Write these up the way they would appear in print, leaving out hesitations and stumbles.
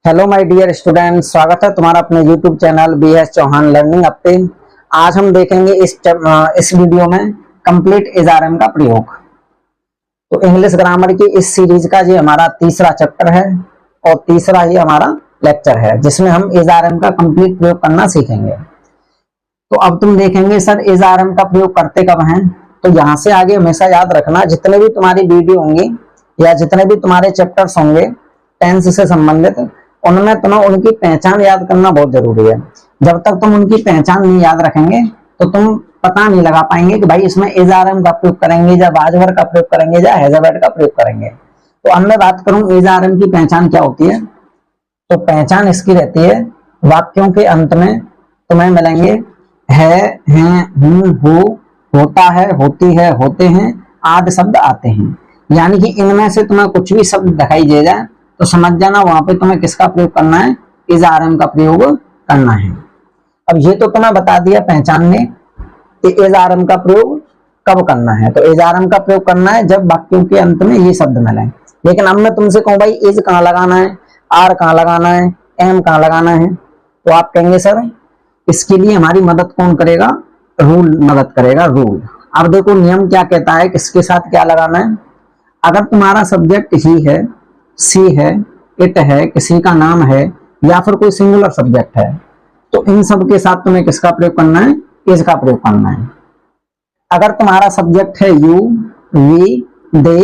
Hello my dear student, स्वागत है तुम्हारा अपने YouTube channel BS Chauhan learning up पे। आज हम देखेंगे इस वीडियो में कंप्लीट एसआरएम का प्रयोग। तो इंग्लिश ग्रामर की इस सीरीज का ये हमारा तीसरा चैप्टर है और तीसरा ही हमारा लेक्चर है जिसमें हम एसआरएम का कंप्लीट प्रयोग करना सीखेंगे। तो अब तुम देखेंगे सर एसआरएम का प्रयोग करते कब हैं। तो यहाँ से आगे हमेशा याद रखना, जितने भी तुम्हारी वीडियो होंगी या जितने भी तुम्हारे चैप्टर्स होंगे टेंस से संबंधित, उनमें तुम्हें उनकी पहचान याद करना बहुत जरूरी है। जब तक तुम उनकी पहचान नहीं याद रखेंगे तो तुम पता नहीं लगा पाएंगे कि भाई इसमें एसआरएम का प्रयोग करेंगे या वाजवर का प्रयोग करेंगे या हैजावर्ड का प्रयोग करेंगे। तो अब मैं बात करूं एसआरएम की पहचान क्या होती है। तो पहचान इसकी रहती है, वाक्यों के अंत में तुम्हें मिलेंगे है, हैं, हूं, हो, होता है, होती है, होते हैं आदि शब्द आते हैं। यानी कि इनमें से तुम्हें कुछ भी शब्द दिखाई दे जाए तो समझ जाना वहां पे तुम्हें किसका प्रयोग करना है, एसआरएम का प्रयोग करना है। अब ये तो तुम्हें बता दिया पहचानने कि एसआरएम का प्रयोग कब करना है। तो एसआरएम का प्रयोग करना है जब वाक्यों के अंत में ये शब्द मिले। लेकिन अब मैं तुमसे कहूं भाई इज कहाँ लगाना है, आर कहाँ लगाना है, एम कहाँ लगाना है, तो आप कहेंगे सर इसके लिए हमारी मदद कौन करेगा, रूल मदद करेगा, रूल। अब देखो नियम क्या कहता है, किसके साथ क्या लगाना है। अगर तुम्हारा सब्जेक्ट ही है, सी है, इट है, किसी का नाम है या फिर कोई सिंगुलर सब्जेक्ट है, तो इन सब के साथ तुम्हें किसका प्रयोग करना है, इज का प्रयोग करना है। अगर तुम्हारा सब्जेक्ट है यू, वी, दे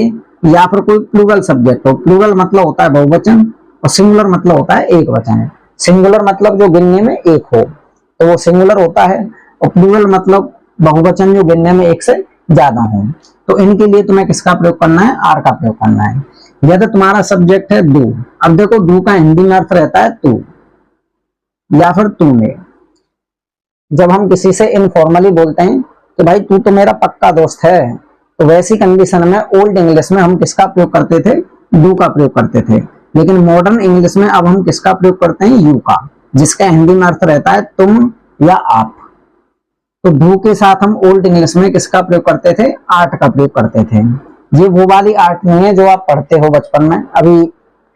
या फिर कोई प्लूरल सब्जेक्ट हो, प्लूरल मतलब होता है बहुवचन और सिंगुलर मतलब होता है एक वचन। सिंगुलर मतलब जो गिनने में एक हो तो वो सिंगुलर होता है और प्लूरल मतलब बहुवचन जो गिनने में एक से ज्यादा हो। तो इनके लिए तुम्हें किसका प्रयोग करना है, आर का प्रयोग करना है। यदि तुम्हारा सब्जेक्ट है दू, अब देखो दू का हिंदी में अर्थ रहता है तू या फिर तूने। जब हम किसी से इनफॉर्मली बोलते हैं कि भाई तू तो मेरा पक्का दोस्त है, तो वैसी कंडीशन में ओल्ड इंग्लिश में हम किसका प्रयोग करते थे, डू का प्रयोग करते थे। लेकिन मॉडर्न इंग्लिश में अब हम किसका प्रयोग करते हैं, यू का, जिसका हिंदी में अर्थ रहता है तुम या आप। तो डू के साथ हम ओल्ड इंग्लिश में किसका प्रयोग करते थे, आर्ट का प्रयोग करते थे। ये वो वाली आर्ट नहीं है जो आप पढ़ते हो बचपन में, अभी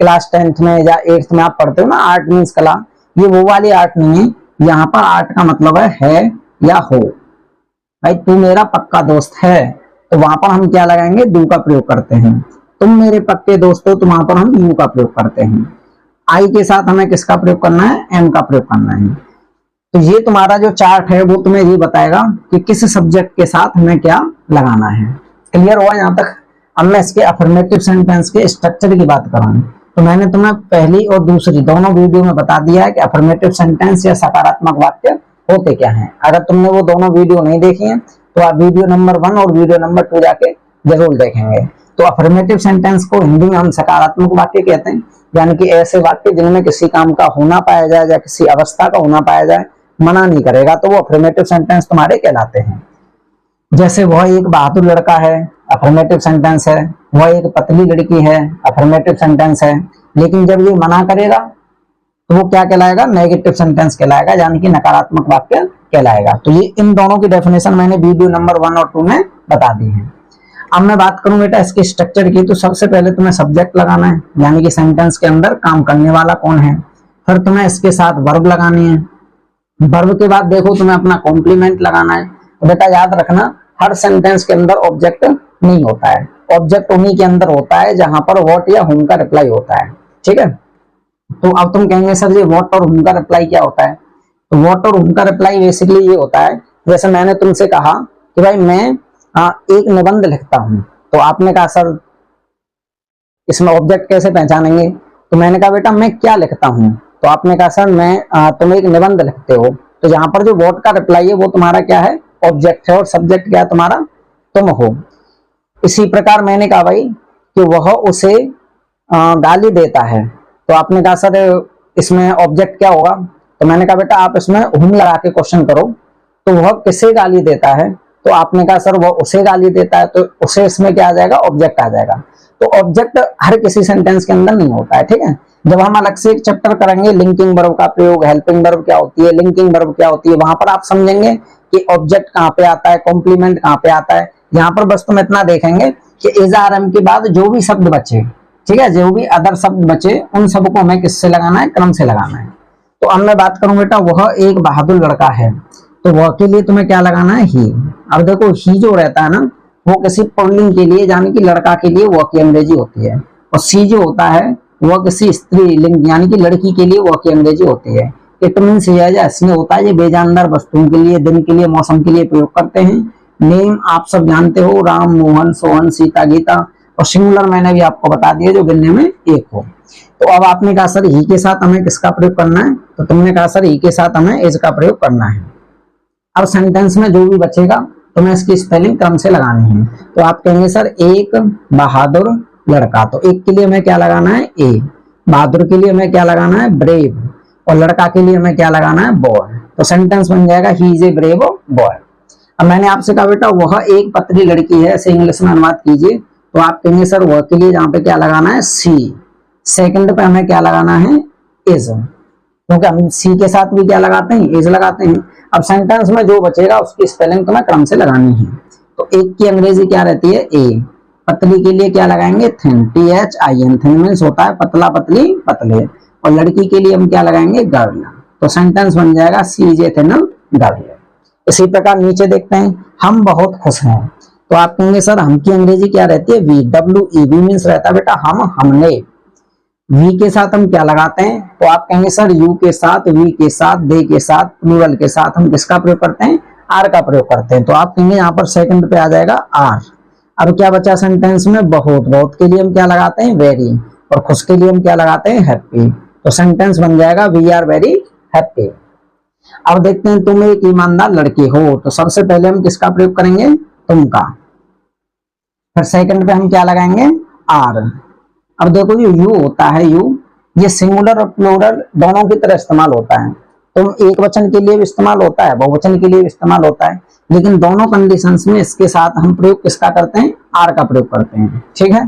क्लास 10th में या 8th में आप पढ़ते हो ना, आर्ट मीन्स कला। ये वो वाली आर्ट नहीं है। यहाँ पर आर्ट का मतलब है या हो। भाई तू मेरा पक्का दोस्त है, तो वहां पर हम क्या लगाएंगे, डू का प्रयोग करते हैं। तुम मेरे पक्के दोस्त हो, तो वहां पर हम यू का प्रयोग करते हैं। आई के साथ हमें किसका प्रयोग करना है, एम का प्रयोग करना है। तो ये तुम्हारा जो चार्ट है वो तुम्हें ये बताएगा कि किस सब्जेक्ट के साथ हमें क्या लगाना है। क्लियर हुआ यहाँ तक। अब मैं इसके अफर्मेटिव सेंटेंस के स्ट्रक्चर की बात करूँ तो मैंने तुम्हें पहली और दूसरी दोनों वीडियो में बता दिया है कि अफर्मेटिव सेंटेंस या सकारात्मक वाक्य होते क्या हैं। अगर तुमने वो दोनों वीडियो नहीं देखी है तो आप वीडियो नंबर 1 और वीडियो नंबर 2 जाके जरूर देखेंगे। तो अफर्मेटिव सेंटेंस को हिंदी में हम सकारात्मक वाक्य कहते हैं, यानी कि ऐसे वाक्य जिनमें किसी काम का होना पाया जाए या किसी अवस्था का होना पाया जाए, मना नहीं करेगा, तो वो अफर्मेटिव सेंटेंस तुम्हारे कहलाते हैं। जैसे वह एक बहादुर लड़का है, अफर्मेटिव सेंटेंस है। वह एक पतली लड़की है, अफर्मेटिव सेंटेंस है। लेकिन जब ये मना करेगा तो वो क्या कहलाएगा, नेगेटिव सेंटेंस कहलाएगा, यानी कि नकारात्मक वाक्य कहलाएगा। तो ये इन दोनों की डेफिनेशन मैंने वीडियो नंबर 1 और 2 में बता दी है। अब मैं बात करूं बेटा इसके स्ट्रक्चर की, तो सबसे पहले तुम्हें सब्जेक्ट लगाना है, यानी कि सेंटेंस के अंदर काम करने वाला कौन है। फिर तुम्हें इसके साथ वर्ब लगानी है। वर्ब के बाद देखो तुम्हें अपना कॉम्प्लीमेंट लगाना है। तो बेटा याद रखना, हर सेंटेंस के अंदर ऑब्जेक्ट नहीं होता है। ऑब्जेक्ट उन्हीं के अंदर होता है जहां पर व्हाट या हुम का रिप्लाई होता है। ठीक है। तो अब तुम कहेंगे सर ये व्हाट और हुम का रिप्लाई क्या होता है। तो व्हाट और हुम का रिप्लाई बेसिकली ये होता है, जैसे मैंने तुमसे कहा कि भाई मैं एक निबंध लिखता हूं, तो आपने कहा सर इसमें ऑब्जेक्ट कैसे पहचानेंगे। तो मैंने कहा बेटा मैं क्या लिखता हूं, तो आपने कहा सर मैं तुम एक निबंध लिखते हो। तो यहाँ पर जो व्हाट का रिप्लाई है वो तुम्हारा क्या है, ऑब्जेक्ट है, और सब्जेक्ट क्या है तुम्हारा, तुम हो। इसी प्रकार मैंने कहा भाई कि वह उसे गाली देता है, तो आपने कहा सर इसमें ऑब्जेक्ट क्या होगा। तो मैंने कहा बेटा आप इसमें हुम लगा के क्वेश्चन करो। तो वह किसे गाली देता है, तो आपने कहा सर वह उसे गाली देता है, तो उसे इसमें क्या आ जाएगा, ऑब्जेक्ट आ जाएगा। तो ऑब्जेक्ट हर किसी सेंटेंस के अंदर नहीं होता है। ठीक है। जब हम अलग से एक चैप्टर करेंगे लिंकिंग वर्ब का प्रयोग, हेल्पिंग वर्ब क्या होती है, लिंकिंग वर्ब क्या होती है, वहां पर आप समझेंगे कि ऑब्जेक्ट कहाँ पे आता है, कॉम्प्लीमेंट कहाँ पे आता है। यहाँ पर बस तुम इतना देखेंगे कि एसआरएम के बाद जो भी शब्द बचे ठीक है। जो भी अदर शब्द बचे उन सबको हमें किससे लगाना है, क्रम से लगाना है। तो अब मैं बात करूं बेटा, वह एक बहादुर लड़का है, तो वह के लिए तुम्हें क्या लगाना है, ही। अब देखो ही जो रहता है ना, वो किसी पुल्लिंग के लिए यानी कि लड़का के लिए वह की अंग्रेजी होती है, और सी जो होता है वह किसी स्त्रीलिंग यानी कि लड़की के लिए वह की अंग्रेजी होती है। इट मीन्स इसमें होता है ये बेजानदार वस्तुओं के लिए, दिन के लिए, मौसम के लिए प्रयोग करते हैं। नेम आप सब जानते हो, राम, मोहन, सोहन, सीता, गीता, और सिंगुलर मैंने भी आपको बता दिया जो गिनने में एक हो। तो अब आपने कहा सर ही के साथ हमें किसका प्रयोग करना है, तो तुमने कहा सर ही के साथ हमें इज का प्रयोग करना है। अब सेंटेंस में जो भी बचेगा तुम्हें इसकी स्पेलिंग क्रम से लगानी है। तो आप कहेंगे सर एक बहादुर लड़का, तो एक के लिए हमें क्या लगाना है, ए। बहादुर के लिए हमें क्या लगाना है, ब्रेव, और लड़का के लिए हमें क्या लगाना है, बॉय। तो सेंटेंस बन जाएगा he is a brave boy. अब मैंने आपसे कहा बेटा वह एक पतली लड़की है, ऐसे इंग्लिश में अनुवाद कीजिए। तो आप कहेंगे सर वह के लिए यहाँ पे क्या लगाना है, सी। सेकंड पे हमें क्या लगाना है, इज, क्योंकि हम सी के साथ भी क्या लगाते हैं, इज लगाते हैं। अब सेंटेंस में जो बचेगा उसकी स्पेलिंग तुम्हें क्रम से लगानी है। तो एक की अंग्रेजी क्या रहती है, ए। पतली के लिए क्या लगाएंगे, थिन, THIN। थिन मीन्स होता है पतला, पतली, पतले। और लड़की के लिए हम क्या लगाएंगे, गर्ल। तो सेंटेंस बन जाएगा सी इज ए थिन गर्ल। इसी प्रकार नीचे देखते हैं, हम बहुत खुश हैं। तो आप कहेंगे सर हम की अंग्रेजी क्या रहती है, वी, WE। वी मीन्स रहता है बेटा हम, हमने। वी के साथ हम क्या लगाते हैं, तो आप कहेंगे सर यू के साथ, वी के साथ, दे के साथ, प्लूरल के साथ हम किसका प्रयोग करते हैं, आर का प्रयोग करते हैं। तो आप कहेंगे यहाँ पर सेकंड पे आ जाएगा आर। अब क्या बचा सेंटेंस में, बहुत। बहुत के लिए हम क्या लगाते हैं, वेरी, और खुश के लिए हम क्या लगाते हैं, हैप्पी। तो सेंटेंस बन जाएगा वी आर वेरी हैप्पी। अब देखते हैं, तुम एक ईमानदार लड़की हो, तो सबसे पहले हम किसका प्रयोग करेंगे, तुम का। फिर सेकंड पे हम क्या लगाएंगे, आर। अब देखो जो यू होता है, यू ये सिंगुलर और प्लूरल दोनों की तरह इस्तेमाल होता है। तुम एक वचन के लिए भी इस्तेमाल होता है, बहुवचन के लिए भी इस्तेमाल होता है, लेकिन दोनों कंडीशंस में इसके साथ हम प्रयोग किसका करते हैं, आर का प्रयोग करते हैं। ठीक है।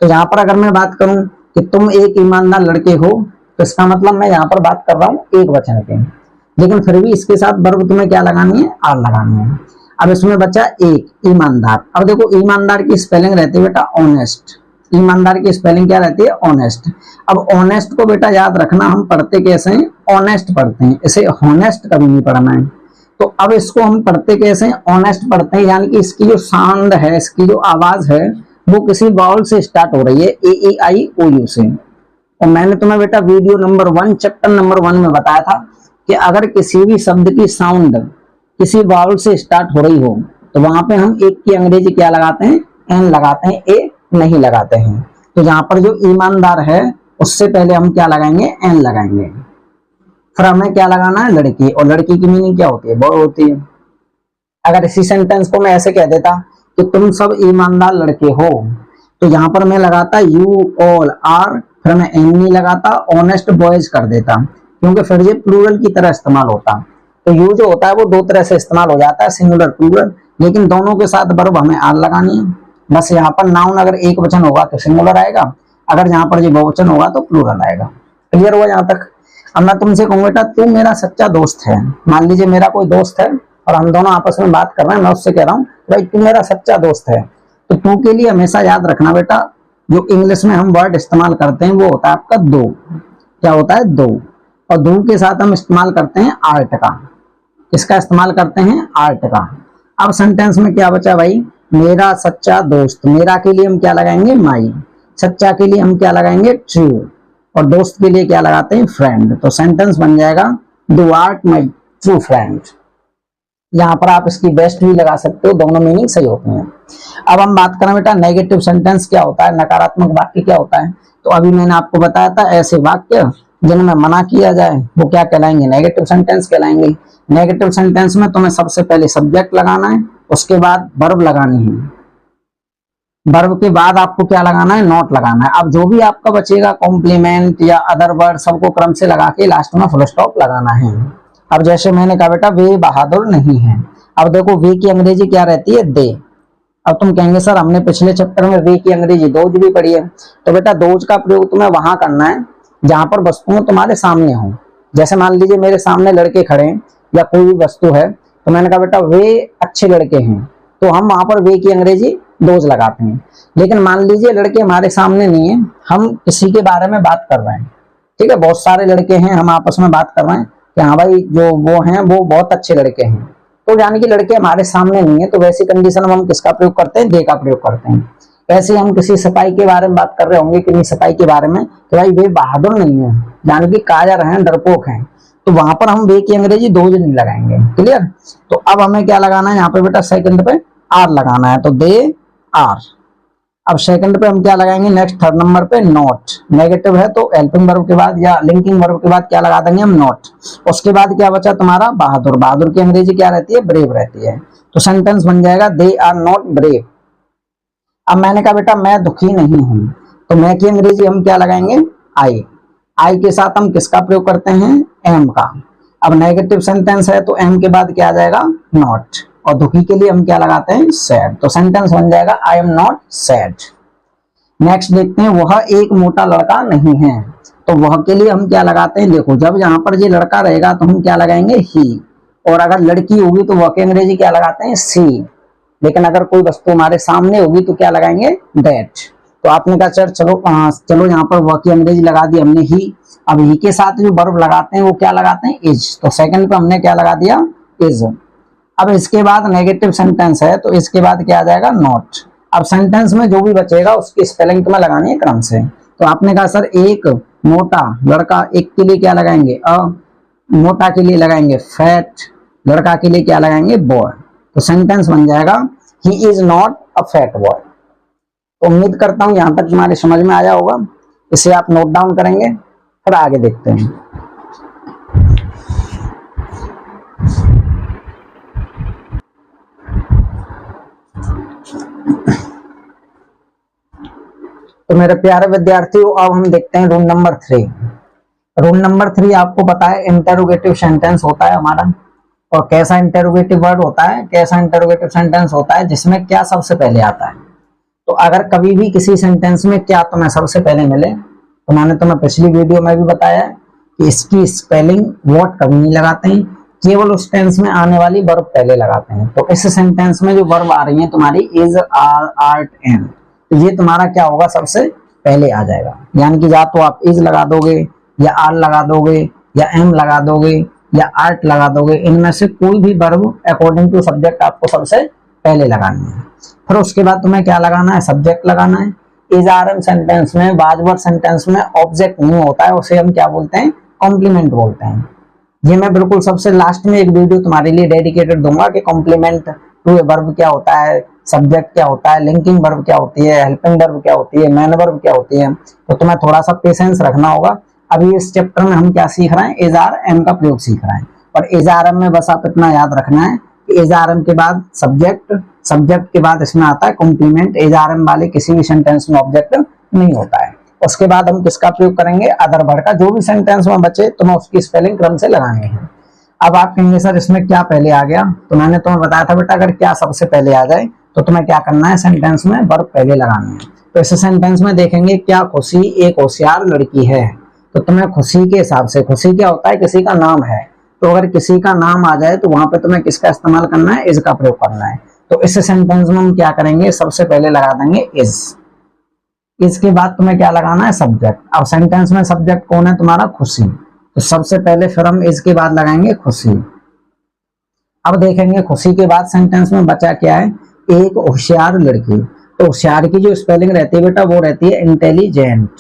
तो यहाँ पर अगर मैं बात करूं कि तुम एक ईमानदार लड़के हो, तो इसका मतलब मैं यहाँ पर बात कर रहा हूँ एक वचन के, लेकिन फिर भी इसके साथ वर्ब तुम्हें क्या लगानी है, आर लगानी है। अब इसमें बचा एक, ईमानदार। अब देखो ईमानदार की स्पेलिंग रहती है बेटा ऑनेस्ट। ईमानदार की स्पेलिंग क्या रहती है, ऑनेस्ट। अब ऑनेस्ट को बेटा याद रखना, हम पढ़ते कैसे हैं, ऑनेस्ट पढ़ते हैं, इसे हॉनेस्ट कभी नहीं पढ़ना है। तो अब इसको हम पढ़ते कैसे हैं, ऑनेस्ट पढ़ते हैं, यानी कि इसकी जो साउंड है, इसकी जो आवाज है वो किसी वावल से स्टार्ट हो रही है, AEIOU से। और मैंने तुम्हें बेटा वीडियो नंबर 1 चैप्टर नंबर 1 में बताया था कि अगर किसी भी शब्द की साउंड किसी वावल से स्टार्ट हो रही हो तो वहां पे हम एक की अंग्रेजी क्या लगाते हैं, एन लगाते हैं, ए नहीं लगाते हैं। तो यहाँ पर जो ईमानदार है उससे पहले हम क्या लगाएंगे, एन लगाएंगे। फिर हमें क्या लगाना है, लड़की, और लड़की की मीनिंग क्या होती है, बॉय होती है। अगर इसी सेंटेंस को मैं ऐसे कह देता कि तुम सब ईमानदार लड़के हो, तो यहाँ पर मैं लगाता यू ऑल आर, फिर मैं एन नहीं लगाता, ऑनेस्ट बॉयज कर देता, क्योंकि फिर ये प्लूरल की तरह इस्तेमाल होता। तो यू जो होता है वो दो तरह से इस्तेमाल हो जाता है, सिंगुलर, प्लूरल, लेकिन दोनों के साथ वर्ब हमें आर लगानी है। बस यहाँ पर नाउन अगर एक वचन होगा तो सिंगुलर आएगा, अगर यहाँ पर ये बहुवचन होगा तो प्लूरल आएगा। क्लियर हुआ यहाँ तक। अब मैं तुमसे कहूँ बेटा तू मेरा सच्चा दोस्त है। मान लीजिए मेरा कोई दोस्त है और हम दोनों आपस में बात कर रहे हैं, मैं उससे कह रहा हूँ भाई तू मेरा सच्चा दोस्त है। तो तू के लिए हमेशा याद रखना बेटा, जो इंग्लिश में हम वर्ड इस्तेमाल करते हैं वो होता है आपका दो। क्या होता है, दो। और दो के साथ हम इस्तेमाल करते हैं आर्ट का। किसका इस्तेमाल करते हैं, आर्ट का। अब सेंटेंस में क्या बचा भाई, मेरा सच्चा दोस्त। मेरा के लिए हम क्या लगाएंगे, माई। सच्चा के लिए हम क्या लगाएंगे, ट्रू। और दोस्त के लिए क्या लगाते हैं, फ्रेंड। तो सेंटेंस बन जाएगा दू आर्ट माई ट्रू फ्रेंड। यहाँ पर आप इसकी बेस्ट भी लगा सकते हो, दोनों मीनिंग सही होती हैं। अब हम बात करें बेटा नेगेटिव सेंटेंस क्या होता है, नकारात्मक वाक्य क्या होता है। तो अभी मैंने आपको बताया था ऐसे वाक्य जिनमें मना किया जाए वो क्या कहलाएंगे, नेगेटिव सेंटेंस कहलाएंगे। नेगेटिव सेंटेंस में तुम्हें सबसे पहले सब्जेक्ट लगाना है, उसके बाद वर्ब लगानी है, वर्ब के बाद आपको क्या लगाना है, नॉट लगाना है। अब जो भी आपका बचेगा कॉम्प्लीमेंट या अदर वर्ड सबको क्रम से लगा के लास्ट में फुल स्टॉप लगाना है। अब जैसे मैंने कहा बेटा वे बहादुर नहीं है। अब देखो वे की अंग्रेजी क्या रहती है, दे। अब तुम कहेंगे सर हमने पिछले चैप्टर में वे की अंग्रेजी दोज भी पढ़ी है। तो बेटा दोज का प्रयोग तुम्हें वहां करना है जहां पर वस्तुएं तुम्हारे सामने हो। जैसे मान लीजिए मेरे सामने लड़के खड़े हैं या कोई भी वस्तु है, तो मैंने कहा बेटा वे अच्छे लड़के हैं, तो हम वहां पर वे की अंग्रेजी दोज लगाते हैं। लेकिन मान लीजिए लड़के हमारे सामने नहीं है, हम किसी के बारे में बात कर रहे हैं, ठीक है, बहुत सारे लड़के हैं, हम आपस में बात कर रहे हैं कि हाँ भाई जो वो हैं वो बहुत अच्छे लड़के हैं, तो यानी कि लड़के हमारे सामने नहीं है, तो वैसी कंडीशन में हम किसका प्रयोग करते हैं, दे का प्रयोग करते हैं। ऐसे हम किसी सिपाही के बारे में बात कर रहे होंगे, किसी सिपाही के बारे में, तो भाई वे बहादुर नहीं है, यानी कि कायर हैं, डरपोक हैं, तो वहां पर हम वे की अंग्रेजी दोज नहीं लगाएंगे। क्लियर। तो अब हमें क्या लगाना है यहाँ पे बेटा, सेकंड पे आर लगाना है, तो दे आर। अब सेकंड पे हम क्या लगाएंगे, नेक्स्ट थर्ड नंबर पे नॉट। नेगेटिव है तो हेल्पिंग वर्ब के बाद या लिंकिंग वर्ब के बाद क्या लगा देंगे हम, नॉट। उसके बाद क्या बचा तुम्हारा, बहादुर। बहादुर की अंग्रेजी क्या रहती है, ब्रेव रहती है। तो सेंटेंस बन जाएगा दे आर नॉट ब्रेव। अब मैंने कहा बेटा मैं दुखी नहीं हूं, तो मैं की अंग्रेजी हम क्या लगाएंगे, आई। आई के साथ हम किसका प्रयोग करते हैं, एम का। अब नेगेटिव सेंटेंस है तो एम के बाद क्या आ जाएगा, नॉट। और दुखी के लिए हम क्या लगाते हैं, सैड। तो सेंटेंस बन जाएगा I am not sad. Next देखते हैं, वह एक मोटा लड़का नहीं है, तो वह के लिए हम क्या लगाते हैं, देखो जब यहाँ पर ये लड़का रहेगा तो हम क्या लगाएंगे, ही। और अगर लड़की होगी तो वह की अंग्रेजी क्या लगाते हैं, सी। लेकिन अगर कोई वस्तु हमारे सामने होगी तो क्या लगाएंगे, दैट। तो आपने कहा सर चलो यहाँ पर वह की अंग्रेजी लगा दी हमने, ही। अब ही के साथ जो वर्ब लगाते हैं वो क्या लगाते हैं, इज। तो सेकंड पे हमने क्या लगा दिया, इज। अब इसके बाद नेगेटिव सेंटेंस है तो इसके बाद क्या आ जाएगा, नॉट। अब सेंटेंस में जो भी बचेगा उसकी स्पेलिंग तुम्हें लगानी है क्रम से। तो आपने कहा सर एक मोटा लड़का, एक के लिए क्या लगाएंगे, अ। मोटा के लिए लगाएंगे फैट, लड़का के लिए क्या लगाएंगे, बॉय। तो सेंटेंस बन जाएगा he is not a fat boy. तो उम्मीद करता हूं यहां तक तुम्हारे समझ में आया होगा। इसे आप नोट डाउन करेंगे, फिर आगे देखते हैं। तो मेरे प्यारे विद्यार्थियों अब हम देखते हैं रूल नंबर 3। रूल नंबर 3 आपको पता है इंटरोगेटिव सेंटेंस होता है हमारा। और कैसा इंटरोगेटिव वर्ड होता है, कैसा इंटरोगेटिव सेंटेंस होता है, जिसमें क्या सबसे पहले आता है। तो अगर कभी भी किसी सेंटेंस में क्या तुम्हें सबसे पहले मिले, तो मैंने तुम्हें पिछली वीडियो में भी बताया कि इसकी स्पेलिंग व्हाट कभी नहीं लगाते हैं, केवल उस टेंस में आने वाली वर्ब पहले लगाते हैं। तो इस सेंटेंस में जो वर्ब आ रही है तुम्हारी इज, आर, आर्ट, एम, तो ये तुम्हारा क्या होगा, सबसे पहले आ जाएगा। यानी कि या तो आप इज लगा दोगे, या आर लगा दोगे, या एम लगा दोगे, या आर्ट लगा दोगे। इनमें से कोई भी वर्ब अकॉर्डिंग टू सब्जेक्ट आपको सबसे पहले लगानी है। फिर उसके बाद तुम्हें क्या लगाना है, सब्जेक्ट लगाना है। इज आर एम सेंटेंस में, वाजवर्ड सेंटेंस में ऑब्जेक्ट नहीं होता है, उसे हम क्या बोलते हैं, कॉम्प्लीमेंट बोलते हैं। ये मैं बिल्कुल सबसे लास्ट में एक वीडियो तुम्हारे लिए डेडिकेटेड दूंगा कि कॉम्प्लीमेंट टू ए वर्ब क्या होता है, सब्जेक्ट क्या होता है, लिंकिंग वर्ब क्या होती है, हेल्पिंग वर्ब क्या होती है, मेन वर्ब क्या होती है। तो तुम्हें थोड़ा सा पेशेंस रखना होगा। अभी इस चैप्टर में हम क्या सीख रहे हैं, इज आर एम का प्रयोग सीख रहे हैं। और इज आर एम में बस आप इतना याद रखना है कि इज आर एम के बाद सब्जेक्ट, सब्जेक्ट के बाद इसमें आता है कॉम्प्लीमेंट। इज आर एम वाले किसी भी सेंटेंस में ऑब्जेक्ट नहीं होता है। उसके बाद हम किसका प्रयोग करेंगे, अदर वर्ड का। जो भी सेंटेंस में बचे तुम्हें उसकी स्पेलिंग क्रम से लगानी है। अब आप कहेंगे सर इसमें क्या पहले आ गया, तो मैंने तुम्हें बताया था बेटा अगर क्या सबसे पहले आ जाए तो तुम्हें क्या करना है, सेंटेंस में वर्ब पहले लगाना है। तो इस सेंटेंस में देखेंगे क्या खुशी एक होशियार लड़की है, तो तुम्हें खुशी के हिसाब से, खुशी क्या होता है, किसी का नाम है, तो अगर किसी का नाम आ जाए तो वहां पे तुम्हें किसका इस्तेमाल करना है, इज का प्रयोग करना है। तो इस सेंटेंस में हम क्या करेंगे, सबसे पहले लगा देंगे इज। इसके बाद तुम्हें क्या लगाना है, सब्जेक्ट। अब सेंटेंस में सब्जेक्ट कौन है तुम्हारा, खुशी, तो सबसे पहले फिर हम इसके बाद लगाएंगे खुशी। अब देखेंगे खुशी के बाद सेंटेंस में बचा क्या है, एक होशियार लड़की। तो होशियार की जो स्पेलिंग रहती है बेटा वो रहती है इंटेलिजेंट।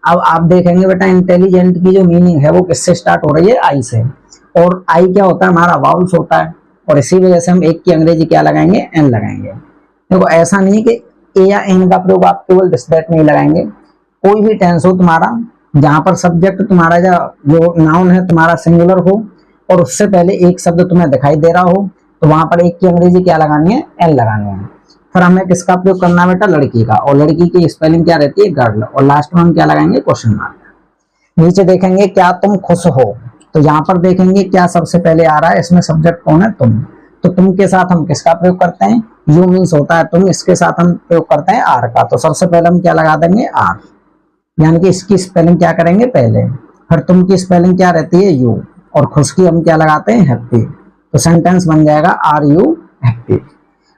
अब आप देखेंगे बेटा इंटेलिजेंट की जो मीनिंग है वो किससे स्टार्ट हो रही है, आई से। और आई क्या होता है, हमारा वाउल्स होता है, और इसी वजह से हम एक की अंग्रेजी क्या लगाएंगे, एन लगाएंगे। देखो ऐसा नहीं है कि ए या एन का प्रयोग आप केवल दिस दैट में ही लगाएंगे। कोई भी टेंस हो तुम्हारा जहां पर सब्जेक्ट तुम्हारा जो नाउन है तुम्हारा सिंगुलर हो और उससे पहले एक शब्द तुम्हें दिखाई दे रहा हो, तो वहां पर एक की अंग्रेजी क्या लगानी है, एन लगानी है। फिर हमें किसका प्रयोग करना है बेटा, लड़की का, और लड़की की स्पेलिंग क्या रहती है, गर्ल। और लास्ट में हम क्या लगाएंगे, क्वेश्चन मार्क। नीचे देखेंगे क्या तुम खुश हो, तो यहाँ पर देखेंगे क्या सबसे पहले आ रहा है, इसमें सब्जेक्ट कौन है, तुम। तो तुम के साथ हम किसका प्रयोग करते हैं, यू मीन्स होता है तुम, इसके साथ हम प्रयोग करते हैं आर का। तो सबसे पहले हम क्या लगा देंगे, आर, यानी कि इसकी स्पेलिंग क्या करेंगे पहले। फिर तुम की स्पेलिंग क्या रहती है, यू, और खुश की हम क्या लगाते हैं, हैप्पी। तो सेंटेंस बन जाएगा आर यू हैप्पी।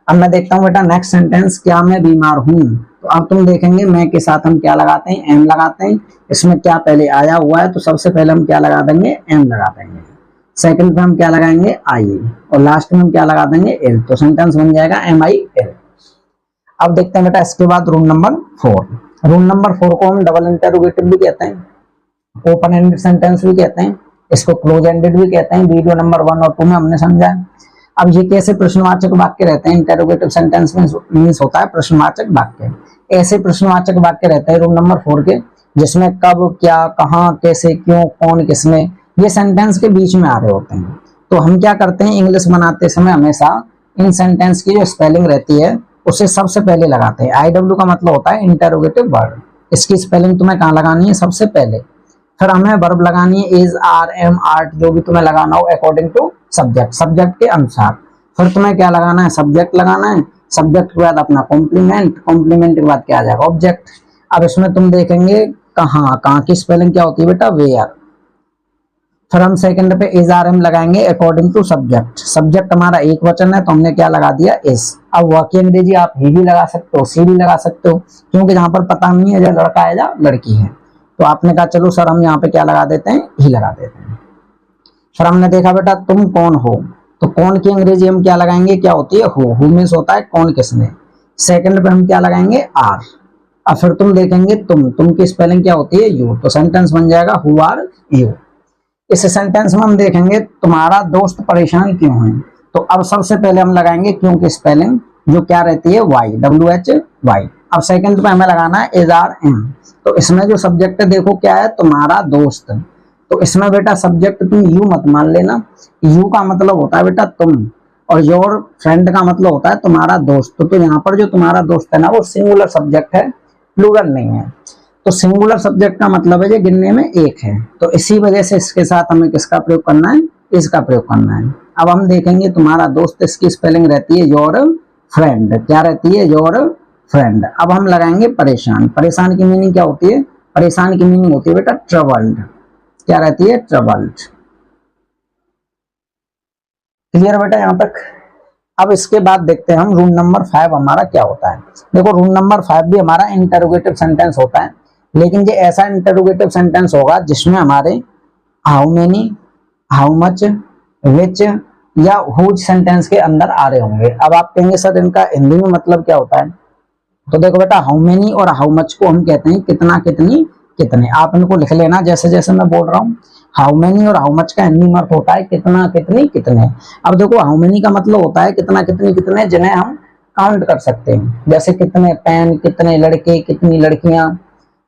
अब मैं देखता हूँ बेटा नेक्स्ट सेंटेंस, क्या मैं बीमार हूँ। तो अब तुम देखेंगे मैं के साथ हम क्या लगाते हैं, एम लगाते हैं। इसमें क्या पहले आया हुआ है तो सबसे पहले हम क्या लगा देंगे, एम लगा देंगे। सेकंड पे हम क्या लगाएंगे, आई, और लास्ट में हम क्या लगा देंगे, एल। तो सेंटेंस बन जाएगा एम आई एल। अब देखते हैं बेटा इसके बाद रूल नंबर 4। रूल नंबर 4 को हम डबल इंटरोगेटिव भी कहते हैं, ओपन एंडेड सेंटेंस भी कहते हैं, इसको क्लोज एंडेड भी कहते हैं। वीडियो नंबर 1 और 2 में हमने समझा। अब ये कैसे प्रश्नवाचक वाक्य रहते हैं, इंटरोगेटिव सेंटेंस में मींस होता है प्रश्नवाचक वाक्य। ऐसे प्रश्नवाचक वाक्य रहते हैं रूल नंबर 4 के, जिसमें कब, क्या, कहां, कैसे, क्यों, कौन, किसने, ये सेंटेंस के बीच में आ रहे होते हैं। तो हम क्या करते हैं, इंग्लिश बनाते समय हमेशा इन सेंटेंस की जो स्पेलिंग रहती है उसे सबसे पहले लगाते हैं। IW का मतलब होता है इंटरोगेटिव वर्ड, इसकी स्पेलिंग तुम्हें कहाँ लगानी है, सबसे पहले। फिर हमें वर्ब लगानी है, इज, आर, एम, आर्ट, जो भी तुम्हें लगाना हो अकॉर्डिंग टू सब्जेक्ट, सब्जेक्ट के अनुसार। फिर तुम्हें क्या लगाना है, सब्जेक्ट लगाना है। सब्जेक्ट के बाद अपना कॉम्प्लीमेंट, कॉम्प्लीमेंट के बाद क्या आ जाएगा, ऑब्जेक्ट। अब इसमें तुम देखेंगे कहाँ, कहाँ की स्पेलिंग क्या होती है बेटा, वेयर। फिर हम सेकंड पे इज, आर, एम लगाएंगे अकॉर्डिंग टू सब्जेक्ट। सब्जेक्ट हमारा एक वचन है तो हमने क्या लगा दिया, इज। अब वाक्य अंग्रेजी आप ही भी लगा सकते हो, सी भी लगा सकते हो, क्योंकि जहां पर पता नहीं है जो लड़का है या लड़की है। तो आपने कहा चलो सर हम यहाँ पे क्या लगा देते हैं, ही लगा देते हैं। फिर हमने देखा बेटा तुम कौन हो, तो कौन की अंग्रेजी हम क्या लगाएंगे, क्या होती है, हु मीन्स होता है कौन किसने। सेकंड पे हम क्या लगाएंगे, आर। अब फिर तुम देखेंगे तुम की स्पेलिंग क्या होती है, यू। तो सेंटेंस बन जाएगा हु आर यू। इस सेंटेंस में हम देखेंगे तुम्हारा दोस्त परेशान क्यों है। तो अब सबसे पहले हम लगाएंगे क्यों की स्पेलिंग, जो क्या रहती है, वाई, WHY। अब सेकंड पे हमें लगाना है इज, आर, एम। तो इसमें जो सब्जेक्ट देखो क्या है, तुम्हारा दोस्त। तो इसमें बेटा सब्जेक्ट तुम यू मत मान लेना, यू का मतलब होता है बेटा तुम, और योर फ्रेंड का मतलब होता है तुम्हारा दोस्त। तो यहाँ पर जो तुम्हारा दोस्त है ना वो सिंगुलर सब्जेक्ट है, प्लूरल नहीं है। तो सिंगुलर सब्जेक्ट का मतलब है ये गिनने में एक है। तो इसी वजह से इसके साथ हमें किसका प्रयोग करना है, इसका प्रयोग करना है। अब हम देखेंगे तुम्हारा दोस्त, इसकी स्पेलिंग रहती है योर फ्रेंड। क्या रहती है, योर फ्रेंड। अब हम लगाएंगे परेशान। परेशान की मीनिंग क्या होती है, परेशान की मीनिंग होती है बेटा ट्रबल्ड। क्या रहती है, ट्रबल्ड। क्लियर बेटा यहाँ तक। अब इसके बाद देखते हैं हम रूल नंबर 5 हमारा क्या होता है। देखो रूल नंबर 5 भी हमारा इंटरोगेटिव सेंटेंस होता है, लेकिन ये ऐसा इंटरोगेटिव सेंटेंस होगा जिसमें हमारे हाउ मेनी, हाउ मच, विच या हुज सेंटेंस के अंदर आ रहे होंगे। अब आप कहेंगे सर इनका हिंदी में मतलब क्या होता है। तो देखो बेटा हाउ मेनी और हाउ मच को हम कहते हैं कितना, कितनी, कितने। आप इनको लिख लेना जैसे जैसे मैं बोल रहा हूँ। हाउ मेनी और हाउ मच का हिंदी में अर्थ होता है कितना, कितनी, कितने। अब देखो हाउ मेनी का मतलब होता है कितना, कितनी, कितने जिन्हें हम काउंट कर सकते हैं, जैसे कितने पेन, कितने लड़के, कितनी लड़कियां,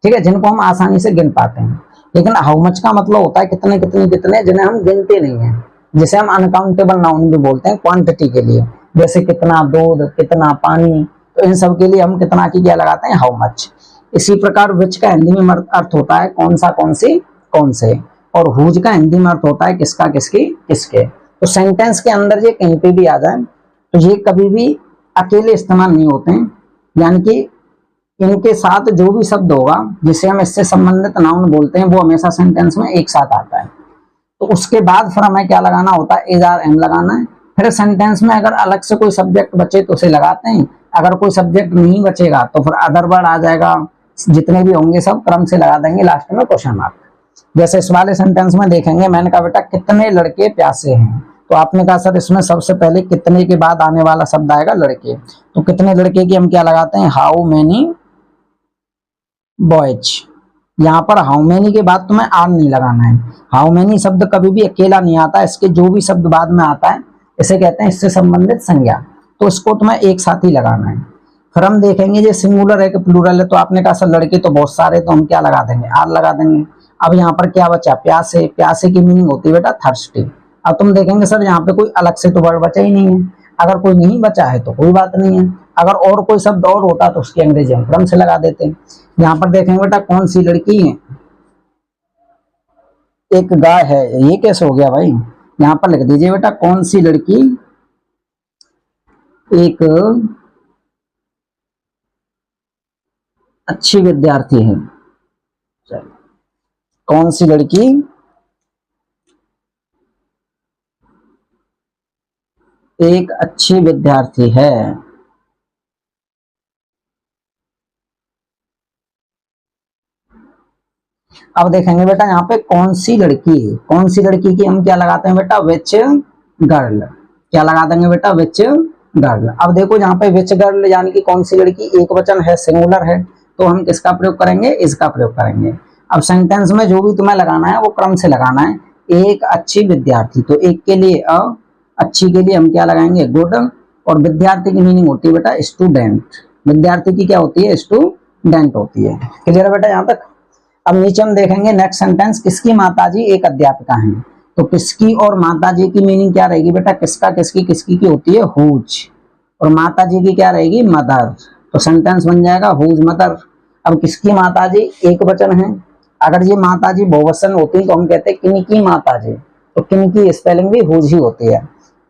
ठीक है, जिनको हम आसानी से गिन पाते हैं। लेकिन हाउ मच का मतलब होता है कितने, कितने, कितने जिन्हें हम गिनते नहीं है, जिसे हम अनकाउंटेबल नाउन भी बोलते हैं क्वांटिटी के लिए, जैसे कितना दूध, कितना पानी। तो इन सब के लिए हम कितना की क्या लगाते हैं, हाउ मच। इसी प्रकार विच का हिंदी में अर्थ होता है कौन सा, कौन सी, कौन से। और हुज का हिंदी में अर्थ होता है किसका, किसकी, किसके। तो सेंटेंस के अंदर ये कहीं पे भी आ जाए तो ये कभी भी अकेले इस्तेमाल नहीं होते हैं, यानी कि इनके साथ जो भी शब्द होगा जिसे हम इससे संबंधित नाउन बोलते हैं वो हमेशा सेंटेंस में एक साथ आता है। तो उसके बाद फिर हमें क्या लगाना होता है, इज, आर, एम लगाना है। फिर सेंटेंस में अगर अलग से कोई सब्जेक्ट बचे तो उसे लगाते हैं, अगर कोई सब्जेक्ट नहीं बचेगा तो फिर अदर वर्ड आ जाएगा। जितने भी होंगे सब क्रम से लगा देंगे, लास्ट में क्वेश्चन मार्क। जैसे इस वाले सेंटेंस में देखेंगे, मैंने कहा बेटा कितने लड़के प्यासे हैं। तो आपने कहा सर इसमें सबसे पहले कितने के बाद आने वाला शब्द आएगा लड़के। तो कितने लड़के की हम क्या लगाते हैं, हाउ मेनी बॉयज। यहाँ पर हाउ मेनी के बाद तुम्हें आर नहीं लगाना है। हाउ मेनी शब्द कभी भी अकेला नहीं आता, इसके जो भी शब्द बाद में आता है इसे कहते हैं इससे संबंधित संज्ञा। तो इसको तुम्हें एक साथ ही लगाना है। फिर हम देखेंगे ये सिंगुलर है कि प्लूरल है। तो आपने कहा सर लड़के तो बहुत सारे, तो हम क्या लगा देंगे, आर लगा देंगे। अब यहाँ पर क्या बचा, प्यासे। प्यासे की मीनिंग होती है बेटा थर्स्टी। अब तुम देखेंगे सर यहाँ पे कोई अलग से तो वर्ड बचा ही नहीं है। अगर कोई नहीं बचा है तो कोई बात नहीं है, अगर और कोई शब्द और होता तो उसकी अंग्रेजी हम क्रम से लगा देते हैं। यहाँ पर देखेंगे बेटा कौन सी लड़की है, एक गाय है, ये कैसे हो गया भाई। यहाँ पर लिख दीजिए बेटा कौन सी लड़की एक अच्छी विद्यार्थी है। कौन सी लड़की एक अच्छी विद्यार्थी है। अब देखेंगे बेटा यहाँ पे कौन सी लड़की है, कौन सी लड़की की हम क्या लगाते हैं बेटा, विच गर्ल। क्या लगा देंगे बेटा, विच गर्ल। अब देखो यहाँ पे विच गर्ल यानी कि कौन सी लड़की, एक वचन है, सिंगुलर है, तो हम किसका प्रयोग करेंगे, इसका प्रयोग करेंगे। अब सेंटेंस में जो भी तुम्हें लगाना है वो क्रम से लगाना है। एक अच्छी विद्यार्थी, तो एक के लिए अ, अच्छी के लिए हम क्या लगाएंगे, गुड, और विद्यार्थी की मीनिंग होती है बेटा स्टूडेंट। विद्यार्थी की क्या होती है, स्टूडेंट होती है। क्लियर है बेटा यहाँ तक। अब नीचे हम देखेंगे नेक्स्ट सेंटेंस, किसकी माताजी एक अध्यापिका हैं। तो किसकी और माताजी की मीनिंग क्या रहेगी बेटा, किसका किसकी, किसकी की होती है हुज, और माताजी की क्या रहेगी, मदर। तो सेंटेंस बन जाएगा हुज मदर। अब किसकी माताजी एक वचन है, अगर ये माताजी बहुवचन होती तो हम कहते किनकी माताजी, तो किनकी स्पेलिंग भी हुज ही होती है।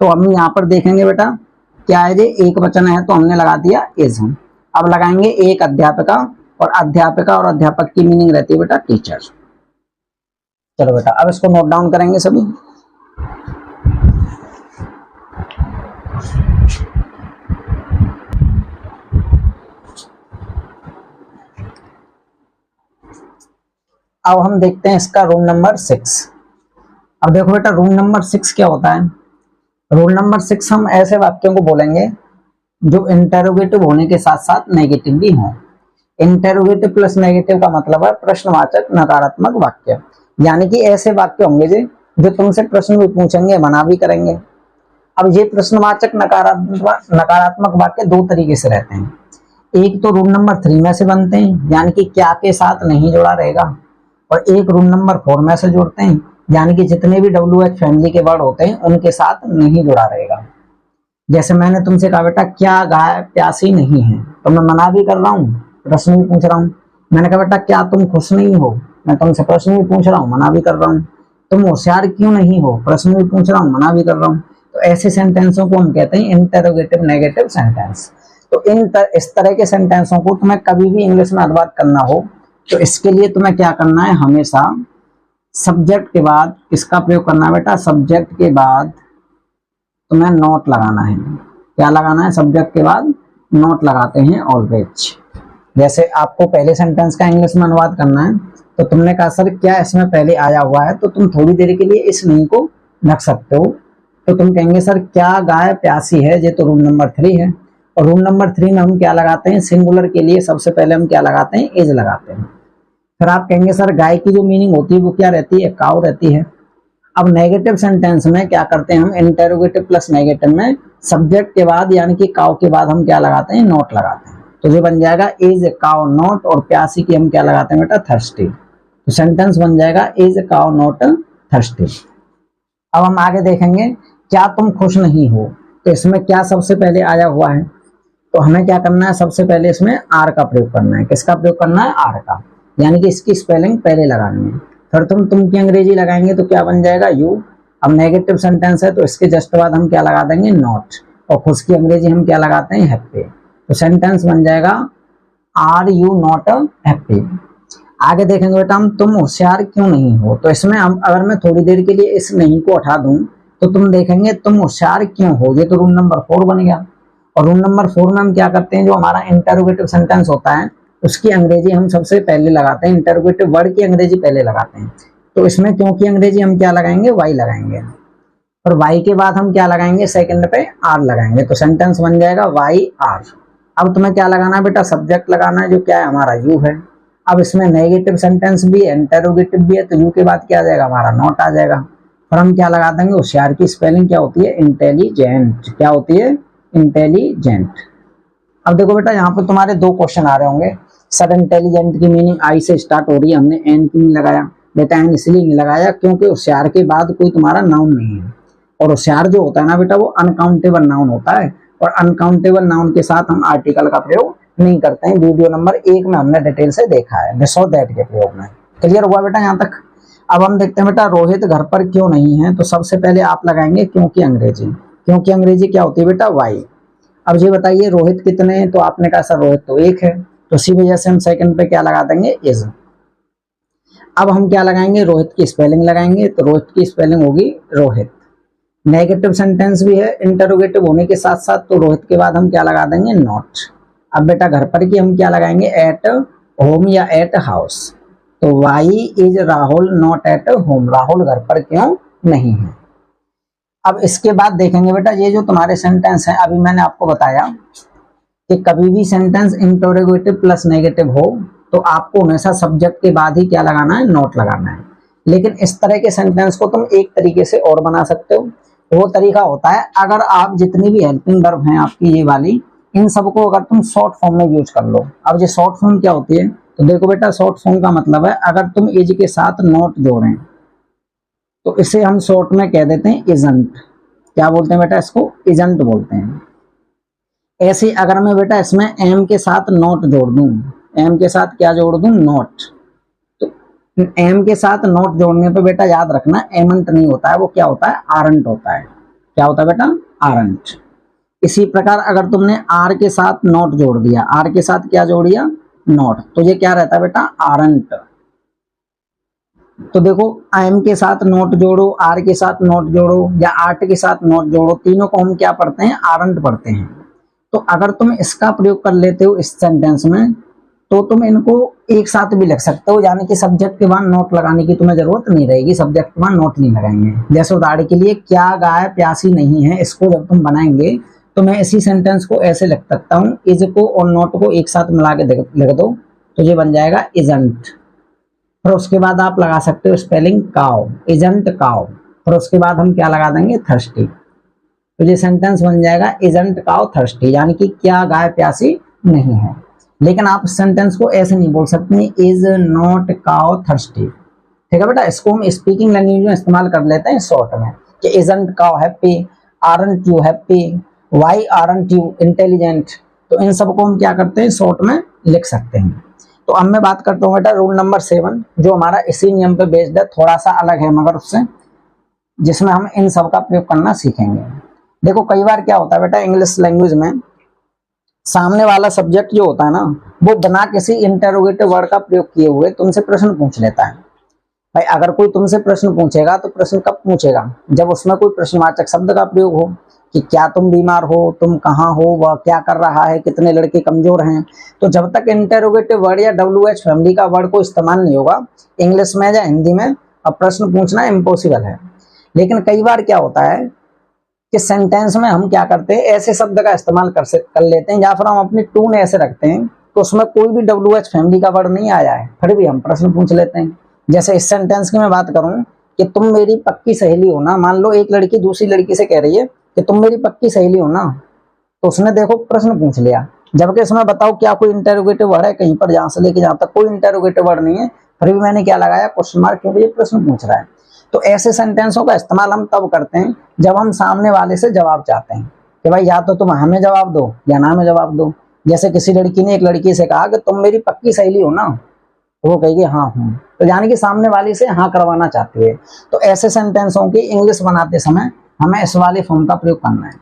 तो हम यहाँ पर देखेंगे बेटा क्या है, ये एक वचन है तो हमने लगा दिया इज। अब लगाएंगे एक अध्यापिका, और अध्यापिका और अध्यापक की मीनिंग रहती है बेटा टीचर। चलो बेटा अब इसको नोट डाउन करेंगे सभी। अब हम देखते हैं इसका रूल नंबर 6। अब देखो बेटा रूल नंबर 6 क्या होता है। रूल नंबर 6 हम ऐसे वाक्यों को बोलेंगे जो इंटेरोगेटिव होने के साथ साथ नेगेटिव भी हों। इंटेरोगेटिव प्लस नेगेटिव का मतलब है प्रश्नवाचक नकारात्मक वाक्य, यानी कि ऐसे वाक्य होंगे जो तुमसे प्रश्न भी पूछेंगे, मना भी करेंगे। अब ये प्रश्नवाचक नकारात्मक वाक्य दो तरीके से रहते हैं। एक तो रूल नंबर 3 में से बनते हैं, यानी कि क्या के साथ नहीं जुड़ा रहेगा, और एक रूल नंबर 4 में से जुड़ते हैं, यानी कि जितने भी WH फैमिली के वर्ड होते हैं उनके साथ नहीं जुड़ा रहेगा। जैसे मैंने तुमसे कहा बेटा क्या गाय प्यासी नहीं है, तो मैं मना भी कर रहा हूँ, प्रश्न भी पूछ रहा हूँ। मैंने कहा बेटा क्या तुम खुश नहीं हो, मैं तुमसे प्रश्न भी पूछ रहा हूँ, मना भी कर रहा हूँ। तुम होशियार क्यों नहीं हो, प्रश्न भी पूछ रहा हूँ, मना भी कर रहा हूँ। तो ऐसे सेंटेंसों को हम कहते हैं इंटरोगेटिव नेगेटिव सेंटेंस। तो इस तरह के सेंटेंसों को तुम्हें कभी भी इंग्लिश में अनुवाद करना हो तो इसके लिए तुम्हें क्या करना है, हमेशा सब्जेक्ट के बाद किसका प्रयोग करना है बेटा, सब्जेक्ट के बाद तुम्हें नोट लगाना है। क्या लगाना है, सब्जेक्ट के बाद नोट लगाते हैं ऑलवेज। जैसे आपको पहले सेंटेंस का इंग्लिश में अनुवाद करना है तो तुमने कहा सर क्या इसमें पहले आया हुआ है, तो तुम थोड़ी देर के लिए इस नहीं को रख सकते हो। तो तुम कहेंगे सर क्या गाय प्यासी है, ये तो रूल नंबर 3 है। और रूल नंबर 3 में हम क्या लगाते हैं, सिंगुलर के लिए सबसे पहले हम क्या लगाते हैं, इज लगाते हैं। फिर आप कहेंगे सर गाय की जो मीनिंग होती है वो क्या रहती है, काउ रहती है। अब नेगेटिव सेंटेंस में क्या करते हैं हम, इंटेरोगेटिव प्लस नेगेटिव में सब्जेक्ट के बाद यानी कि काउ के बाद हम क्या लगाते हैं, नोट लगाते हैं। तो ये बन जाएगा इज काउ नॉट, और प्यासी की हम क्या लगाते हैं बेटा, थर्स्टी। तो सेंटेंस बन जाएगा इज काउ नॉट थर्स्टी। अब हम आगे देखेंगे क्या तुम खुश नहीं हो, तो इसमें क्या सबसे पहले आया हुआ है, तो हमें क्या करना है, सबसे पहले इसमें आर का प्रयोग करना है। किसका प्रयोग करना है, आर का, यानी कि इसकी स्पेलिंग पहले लगानी है। फिर तुम की अंग्रेजी लगाएंगे तो क्या बन जाएगा, यू। अब नेगेटिव सेंटेंस है तो इसके जस्ट बाद हम क्या लगा देंगे, नॉट, और खुश की अंग्रेजी हम क्या लगाते हैं, हैप्पी। तो सेंटेंस बन जाएगा आर यू नॉट हैप्पी। आगे देखेंगे बेटा हम, तुम होशियार क्यों नहीं हो, तो इसमें हम अगर मैं थोड़ी देर के लिए इस नहीं को हटा दूं तो तुम देखेंगे तुम होशियार क्यों हो, ये तो रूल नंबर 4 बन गया। और रूल नंबर 4 में हम क्या करते हैं, जो हमारा इंटरोगेटिव सेंटेंस होता है उसकी अंग्रेजी हम सबसे पहले लगाते हैं, इंटरोगेटिव वर्ड की अंग्रेजी पहले लगाते हैं। तो इसमें क्योंकि अंग्रेजी हम क्या लगाएंगे, वाई लगाएंगे, और वाई के बाद हम क्या लगाएंगे, सेकंड पे आर लगाएंगे। तो सेंटेंस बन जाएगा वाई आर। अब तुम्हें क्या लगाना है बेटा, सब्जेक्ट लगाना है, जो क्या है हमारा यू है। अब इसमें नेगेटिव सेंटेंस भी है, इंटरोगेटिव भी है, तो यू के बाद क्या आ जाएगा, हमारा नॉट आ जाएगा। और हम क्या लगा देंगे, होशियार की स्पेलिंग क्या होती है, इंटेलिजेंट। क्या होती है, इंटेलिजेंट। अब देखो बेटा यहाँ पर तुम्हारे दो क्वेश्चन आ रहे होंगे, सर इंटेलिजेंट की मीनिंग आई से स्टार्ट हो रही है, हमने एन क्यों नहीं लगाया। बेटा एन इसलिए नहीं लगाया क्योंकि होशियार के बाद कोई तुम्हारा नाउन नहीं है, और होशियार जो होता है ना बेटा वो अनकाउंटेबल नाउन होता है, और अनकाउंटेबल नाउन के साथ हम आर्टिकल का प्रयोग नहीं करते हैं। वीडियो नंबर 1 में हमने डिटेल से देखा है, दिस और दैट के प्रयोग में। क्लियर हुआ बेटा यहाँ तक। अब हम देखते हैं बेटा रोहित घर पर क्यों नहीं है, तो सबसे पहले आप लगाएंगे क्योंकि अंग्रेजी। क्योंकि अंग्रेजी क्या होती है बेटा, वाई। अब ये बताइए रोहित कितने हैं, तो आपने कहा सर रोहित तो 1 है, तो इसी वजह से हम सेकंड पे क्या लगा देंगे, इज। अब हम क्या लगाएंगे, रोहित की स्पेलिंग लगाएंगे, तो रोहित की स्पेलिंग होगी रोहित। नेगेटिव सेंटेंस भी है इंटरोगेटिव होने के साथ साथ, तो रोहित के बाद हम क्या लगा देंगे, नॉट। अब बेटा घर पर की हम क्या लगाएंगे, एट होम या एट हाउस। तो why is Rahul not at home, Rahul घर पर क्यों नहीं है। अब इसके बाद देखेंगे बेटा ये जो तुम्हारे सेंटेंस है, अभी मैंने आपको बताया कि कभी भी सेंटेंस इंटरोगेटिव प्लस नेगेटिव हो तो आपको हमेशा सब्जेक्ट के बाद ही क्या लगाना है, नॉट लगाना है। लेकिन इस तरह के सेंटेंस को तुम एक तरीके से और बना सकते हो। वो तरीका होता है, अगर आप जितनी भी हेल्पिंग वर्ब हैं आपकी ये वाली, इन सबको अगर तुम शॉर्ट फॉर्म में यूज कर लो। अब ये शॉर्ट फॉर्म क्या होती है, तो देखो बेटा शॉर्ट फॉर्म का मतलब है अगर तुम इज के साथ नॉट जोड़ें तो इसे हम शॉर्ट में कह देते हैं इजंट। क्या बोलते हैं बेटा, इसको इजंट बोलते हैं। ऐसे अगर मैं बेटा इसमें एम के साथ नॉट जोड़ दूं, एम के साथ क्या जोड़ दूं, नॉट, तो एम के साथ नॉट जोड़ने पे बेटा याद रखना एमंट नहीं होता है, वो क्या होता है, आरंट होता है। क्या होता है बेटा, आरंट। इसी प्रकार अगर तुमने आर के साथ नॉट जोड़ दिया, आर के साथ क्या जोड़ दिया, नॉट, तो ये क्या रहता है बेटा, आरंट। तो देखो एम के साथ नोट जोड़ो, आर के साथ नोट जोड़ो या आर्ट के साथ नोट जोड़ो, तीनों को हम क्या पढ़ते हैं, आरंट पढ़ते हैं। तो अगर तुम इसका प्रयोग कर लेते हो इस सेंटेंस में तो तुम इनको एक साथ भी लिख सकते हो, यानी कि सब्जेक्ट के बाद नोट लगाने की तुम्हें जरूरत नहीं रहेगी, सब्जेक्ट के बाद नोट नहीं लगाएंगे। जैसे उदाहरण के लिए क्या गाय प्यासी नहीं है, इसको जब तुम बनाएंगे तो मैं इसी सेंटेंस को ऐसे लिख सकता हूँ, इज को और नोट को एक साथ मिला के लिख दो तो ये बन जाएगा इजंट। फिर उसके बाद आप लगा सकते हो स्पेलिंग काउ, इजंट काउ, फिर उसके बाद हम क्या लगा देंगे, थर्स्टी, तो ये सेंटेंस बन जाएगा इजंट काउ थर्स्टी, यानी कि क्या गाय प्यासी नहीं है। लेकिन आप सेंटेंस को ऐसे नहीं बोल सकते, इज नॉट काउ थर्स्टी, ठीक है बेटा। इसको हम स्पीकिंग लैंग्वेज में इस्तेमाल कर लेते हैं शॉर्ट में कि isn't cow happy, aren't you happy, why aren't you intelligent, तो इन सबको हम क्या करते हैं, शॉर्ट में लिख सकते हैं। तो अब मैं बात करता हूँ बेटा रूल नंबर 7, जो हमारा इसी नियम पे बेस्ड है, थोड़ा सा अलग है मगर उससे, जिसमें हम इन सब का प्रयोग करना सीखेंगे। देखो कई बार क्या होता है बेटा इंग्लिश लैंग्वेज में, सामने वाला सब्जेक्ट जो होता है ना, वो बिना किसी इंटरोगेटिव वर्ड का प्रयोग किए हुए तुमसे प्रश्न पूछ लेता है। भाई अगर कोई तुमसे प्रश्न पूछेगा तो प्रश्न कब पूछेगा, जब उसमें कोई प्रश्नवाचक शब्द का प्रयोग हो, कि क्या तुम बीमार हो, तुम कहाँ हो, वह क्या कर रहा है, कितने लड़के कमजोर हैं। तो जब तक इंटरोगेटिव वर्ड या WH फैमिली का वर्ड को इस्तेमाल नहीं होगा इंग्लिश में या हिंदी में, अब प्रश्न पूछना इम्पॉसिबल है। लेकिन कई बार क्या होता है कि सेंटेंस में हम क्या करते हैं, ऐसे शब्द का इस्तेमाल कर लेते हैं, या फिर हम अपनी टून ऐसे रखते हैं तो उसमें कोई भी WH फैमिली का वर्ड नहीं आया है, फिर भी हम प्रश्न पूछ लेते हैं। जैसे इस सेंटेंस की मैं बात करूं कि तुम मेरी पक्की सहेली हो ना, मान लो एक लड़की दूसरी लड़की से कह रही है कि तुम मेरी पक्की सहेली हो ना, तो उसने देखो प्रश्न पूछ लिया, जबकि इसमें बताओ क्या कोई इंटरोगेटिव वर्ड है कहीं पर, जहां से लेके जहां तक कोई इंटरोगेटिव वर्ड नहीं है, फिर भी मैंने क्या लगाया, क्वेश्चन मार्क, क्योंकि ये प्रश्न पूछ रहा है। तो ऐसे सेंटेंसों का इस्तेमाल हम तब करते हैं जब हम सामने वाले से जवाब चाहते हैं कि भाई या तो तुम हमें जवाब दो या ना हमें जवाब दो। जैसे किसी लड़की ने एक लड़की से कहा कि तुम मेरी पक्की सहेली हो ना, तो वो कहेगी हाँ हूँ, तो यानी कि सामने वाली से हाँ करवाना चाहती है। तो ऐसे सेंटेंसों की इंग्लिश बनाते समय हमें इस वाले फॉर्म का प्रयोग करना है।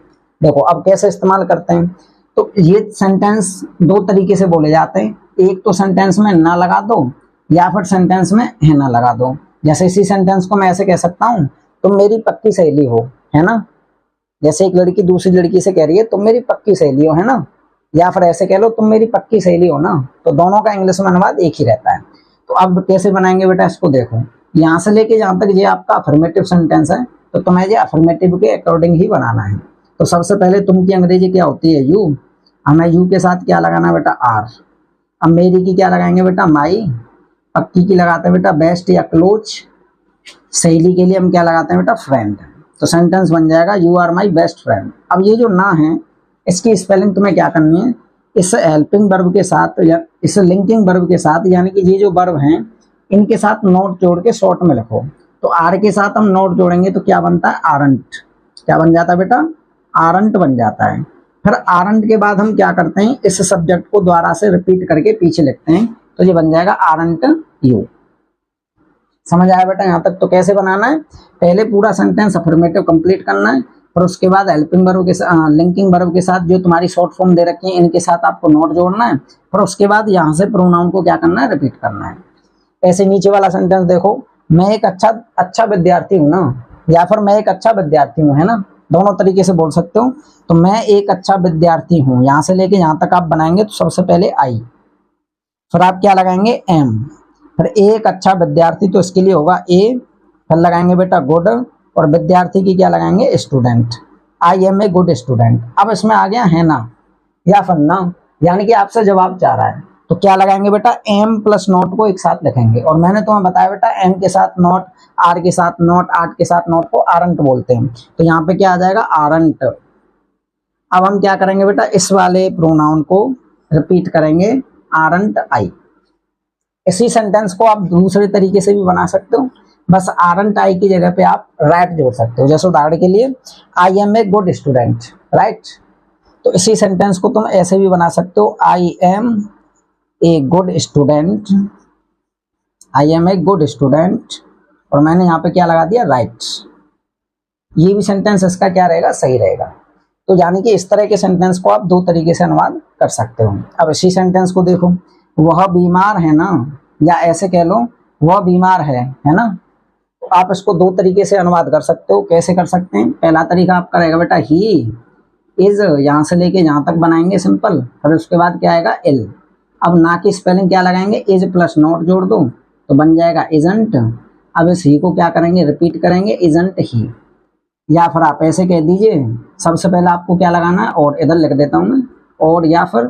देखो अब कैसे इस्तेमाल करते हैं, तो ये सेंटेंस दो तरीके से बोले जाते हैं, एक तो सेंटेंस में ना लगा दो या फिर सेंटेंस में है ना लगा दो। जैसे इसी सेंटेंस को मैं ऐसे कह सकता हूँ, तुम मेरी पक्की सहेली हो, है ना। जैसे एक लड़की दूसरी लड़की से कह रही है तुम मेरी पक्की सहेली हो, है ना, या फिर ऐसे कह लो तुम मेरी पक्की सहेली हो ना, तो दोनों का इंग्लिश में अनुवाद एक ही रहता है। तो अब कैसे बनाएंगे बेटा, इसको देखो, यहाँ से लेके जहां तक ये आपका अफर्मेटिव सेंटेंस है, तो तुम्हें ये अफर्मेटिव के अकॉर्डिंग ही बनाना है। तो सबसे पहले तुम की अंग्रेजी क्या होती है, यू, हमें यू के साथ क्या लगाना बेटा, आर। अब मेरी की क्या लगाएंगे बेटा, माई। पक्की की लगाते हैं बेटा बेस्ट या क्लोज। सहेली के लिए हम क्या लगाते हैं बेटा, फ्रेंड। तो सेंटेंस बन जाएगा you are my best friend. अब ये जो ना है इसकी स्पेलिंग तुम्हें क्या करनी है, इस हेल्पिंग वर्ब के साथ या इस लिंकिंग वर्ब के साथ, यानी कि ये जो वर्ब हैं इनके साथ नोट जोड़ के शॉर्ट में लिखो। तो आर के साथ हम नोट जोड़ेंगे तो क्या बनता है, आरंट। क्या बन जाता है बेटा, आरंट बन जाता है। फिर आरंट के बाद हम क्या करते हैं, इस सब्जेक्ट को दोबारा से रिपीट करके पीछे लिखते हैं, तो ये बन जाएगा आरंट यू। समझ आया बेटा यहाँ तक। तो कैसे बनाना है, पहले पूरा सेंटेंस अफर्मेटिव कंप्लीट करना है, फिर उसके बाद हेल्पिंग वर्ब के साथ लिंकिंग वर्ब के साथ जो तुम्हारी शॉर्ट फॉर्म दे रखी है इनके साथ आपको नोट जोड़ना है, फिर उसके बाद यहाँ से प्रोनाउन को क्या करना है, रिपीट करना है। ऐसे नीचे वाला सेंटेंस देखो, मैं एक अच्छा विद्यार्थी हूँ ना, या फिर मैं एक अच्छा विद्यार्थी हूँ, है ना, दोनों तरीके से बोल सकते हो। तो मैं एक अच्छा विद्यार्थी हूँ, यहाँ से लेके यहाँ तक आप बनाएंगे तो सबसे पहले आई, फिर आप क्या लगाएंगे, एम, फिर एक अच्छा विद्यार्थी, तो इसके लिए होगा ए, फिर लगाएंगे बेटा गुड, और विद्यार्थी की क्या लगाएंगे, student. I am a good student. अब इसमें आ गया है ना या फिर ना, यानी कि आपसे जवाब चाह रहा है, तो क्या लगाएंगे बेटा, एम प्लस नॉट को एक साथ लिखेंगे। और मैंने तुम्हें बताया बेटा एम के साथ नॉट, आर के साथ नॉट, आर्ट के साथ नॉट को आरंट बोलते हैं। तो यहाँ पे क्या आ जाएगा, आरंट। अब हम क्या करेंगे बेटा, इस वाले प्रोनाउन को रिपीट करेंगे, आरंट आई। इसी सेंटेंस को आप दूसरे तरीके से भी बना सकते हो, बस आरंट आई की जगह पे आप राइट जोड़ सकते हो। जैसे उदाहरण के लिए, I am a good student, right. तो इसी सेंटेंस को तुम ऐसे भी बना सकते हो, I am a good student, I am a good student, और मैंने यहाँ पे क्या लगा दिया, राइट। ये भी सेंटेंस इसका क्या रहेगा, सही रहेगा। तो यानी कि इस तरह के सेंटेंस को आप दो तरीके से अनुवाद कर सकते हो। अब इसी सेंटेंस को देखो, वह बीमार है ना, या ऐसे कह लो वह बीमार है ना। तो आप इसको दो तरीके से अनुवाद कर सकते हो। कैसे कर सकते हैं, पहला तरीका आपका रहेगा बेटा, ही इज, यहाँ से लेके जहाँ तक बनाएंगे सिंपल, फिर उसके बाद क्या आएगा, इल। अब ना की स्पेलिंग क्या लगाएंगे, इज प्लस नॉट जोड़ दो तो बन जाएगा इजंट। अब इस ही को क्या करेंगे, रिपीट करेंगे, इजंट ही। या फिर आप ऐसे कह दीजिए, सबसे पहले आपको क्या लगाना है, और इधर लिख देता हूँ मैं, और या फिर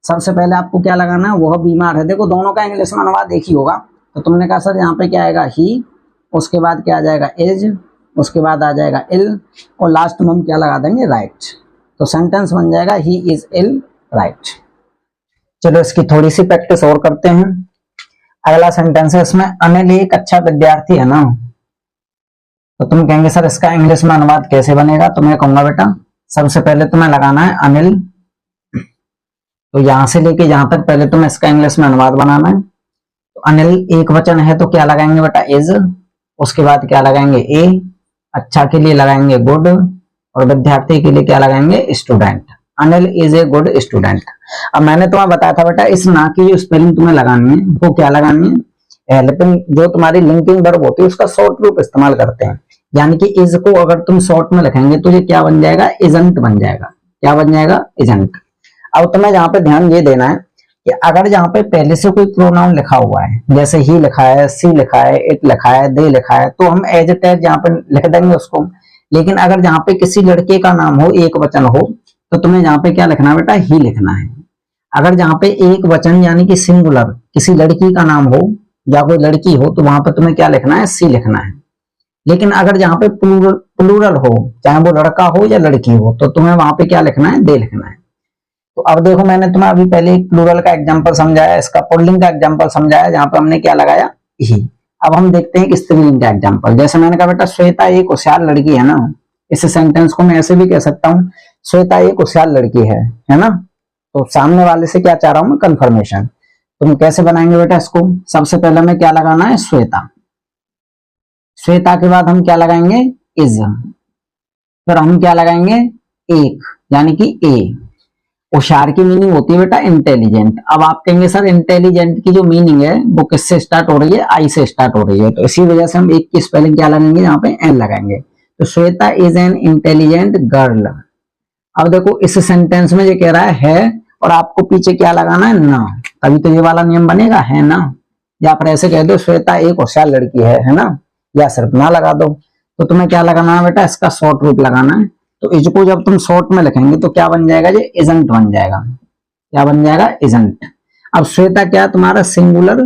सबसे पहले आपको क्या लगाना है, वह बीमार है। देखो दोनों का इंग्लिश में अनुवाद एक ही होगा। तो तुमने कहा सर यहाँ पे क्या आएगा, ही, उसके बाद क्या आ जाएगा, इज, उसके बाद आ जाएगा इल, और लास्ट में हम क्या लगा देंगे, राइट। तो सेंटेंस बन जाएगा, ही इज इल, राइट। चलो इसकी थोड़ी सी प्रैक्टिस और करते हैं। अगला सेंटेंस है, इसमें अनिल एक अच्छा विद्यार्थी है ना। तो तुम कहेंगे सर इसका इंग्लिश में अनुवाद कैसे बनेगा। तो मैं कहूंगा बेटा, सबसे पहले तुम्हें लगाना है अनिल, तो यहां से लेके यहां तक पहले तुम्हें इसका इंग्लिश में अनुवाद बनाना है। तो अनिल एक वचन है तो क्या लगाएंगे बेटा, इज, उसके बाद क्या लगाएंगे, ए, अच्छा के लिए लगाएंगे गुड, और विद्यार्थी के लिए क्या लगाएंगे, student. Anil is a good student. अब मैंने तुम्हें बताया था बेटा, इस ना की जो स्पेलिंग तुम्हें लगानी है वो क्या लगानी है, हेल्पिंग, जो तुम्हारी लिंकिंग वर्ब होती है उसका शॉर्ट रूप इस्तेमाल करते हैं। यानी कि इज को अगर तुम शॉर्ट में लिखेंगे तो ये क्या बन जाएगा, इजंट बन जाएगा। क्या बन जाएगा, इजंट। अब तुम्हें यहाँ पे ध्यान ये देना है कि अगर यहाँ पे पहले से कोई प्रोनाउन लिखा हुआ है, जैसे ही लिखा है, सी लिखा है, इट लिखा है, दे लिखा है, तो हम एज इट इज यहाँ पे लिख देंगे उसको। लेकिन अगर यहाँ पे किसी लड़के का नाम हो, एक वचन हो, तो तुम्हें यहाँ पे क्या लिखना है बेटा, ही लिखना है। अगर जहाँ पे एक वचन यानी कि सिंगुलर किसी लड़की का नाम हो या कोई लड़की हो, तो वहां पर तुम्हें क्या लिखना है, सी लिखना है। लेकिन अगर जहाँ पे प्लूरल हो, चाहे वो लड़का हो या लड़की हो, तो तुम्हें वहां पे क्या लिखना है, दे लिखना है। तो अब देखो मैंने तुम्हें अभी पहले एक प्लूरल का एग्जांपल समझाया, इसका पुल्लिंग का एग्जांपल समझाया, जहां पे हमने क्या लगाया, ही। अब हम देखते हैं कि स्त्रीलिंग का एग्जांपल। जैसे मैंने कहा बेटा, श्वेता एक होशियार लड़की है ना। इस सेंटेंस को मैं ऐसे भी कह सकता हूँ, श्वेता एक होशियार लड़की है ना। तो सामने वाले से क्या चाह रहा हूं मैं, कंफर्मेशन। तुम कैसे बनाएंगे बेटा इसको, सबसे पहले हमें क्या लगाना है, श्वेता। श्वेता के बाद हम क्या लगाएंगे, इज, फिर हम क्या लगाएंगे, एक, यानी कि ए। होशियार की मीनिंग होती है बेटा इंटेलिजेंट। अब आप कहेंगे सर इंटेलिजेंट की जो मीनिंग है वो किससे स्टार्ट हो रही है, आई से स्टार्ट हो रही है। तो इसी वजह से हम एक की स्पेलिंग क्या लगाएंगे, यहाँ पे एन लगाएंगे। तो Shweta is an intelligent girl. अब देखो इस सेंटेंस में ये कह रहा है और आपको पीछे क्या लगाना है, ना। तभी तो ये वाला नियम बनेगा, है ना। या फिर ऐसे कह दो, श्वेता एक होशियार लड़की है ना, या सिर्फ ना लगा दो। तो तुम्हें क्या लगाना है बेटा, इसका शॉर्ट रूप लगाना है। तो इज को जब तुम शॉर्ट में लिखेंगे तो क्या बन जाएगा, ये इजंट बन जाएगा। क्या बन जाएगा, इजंट। अब श्वेता क्या तुम्हारा सिंगुलर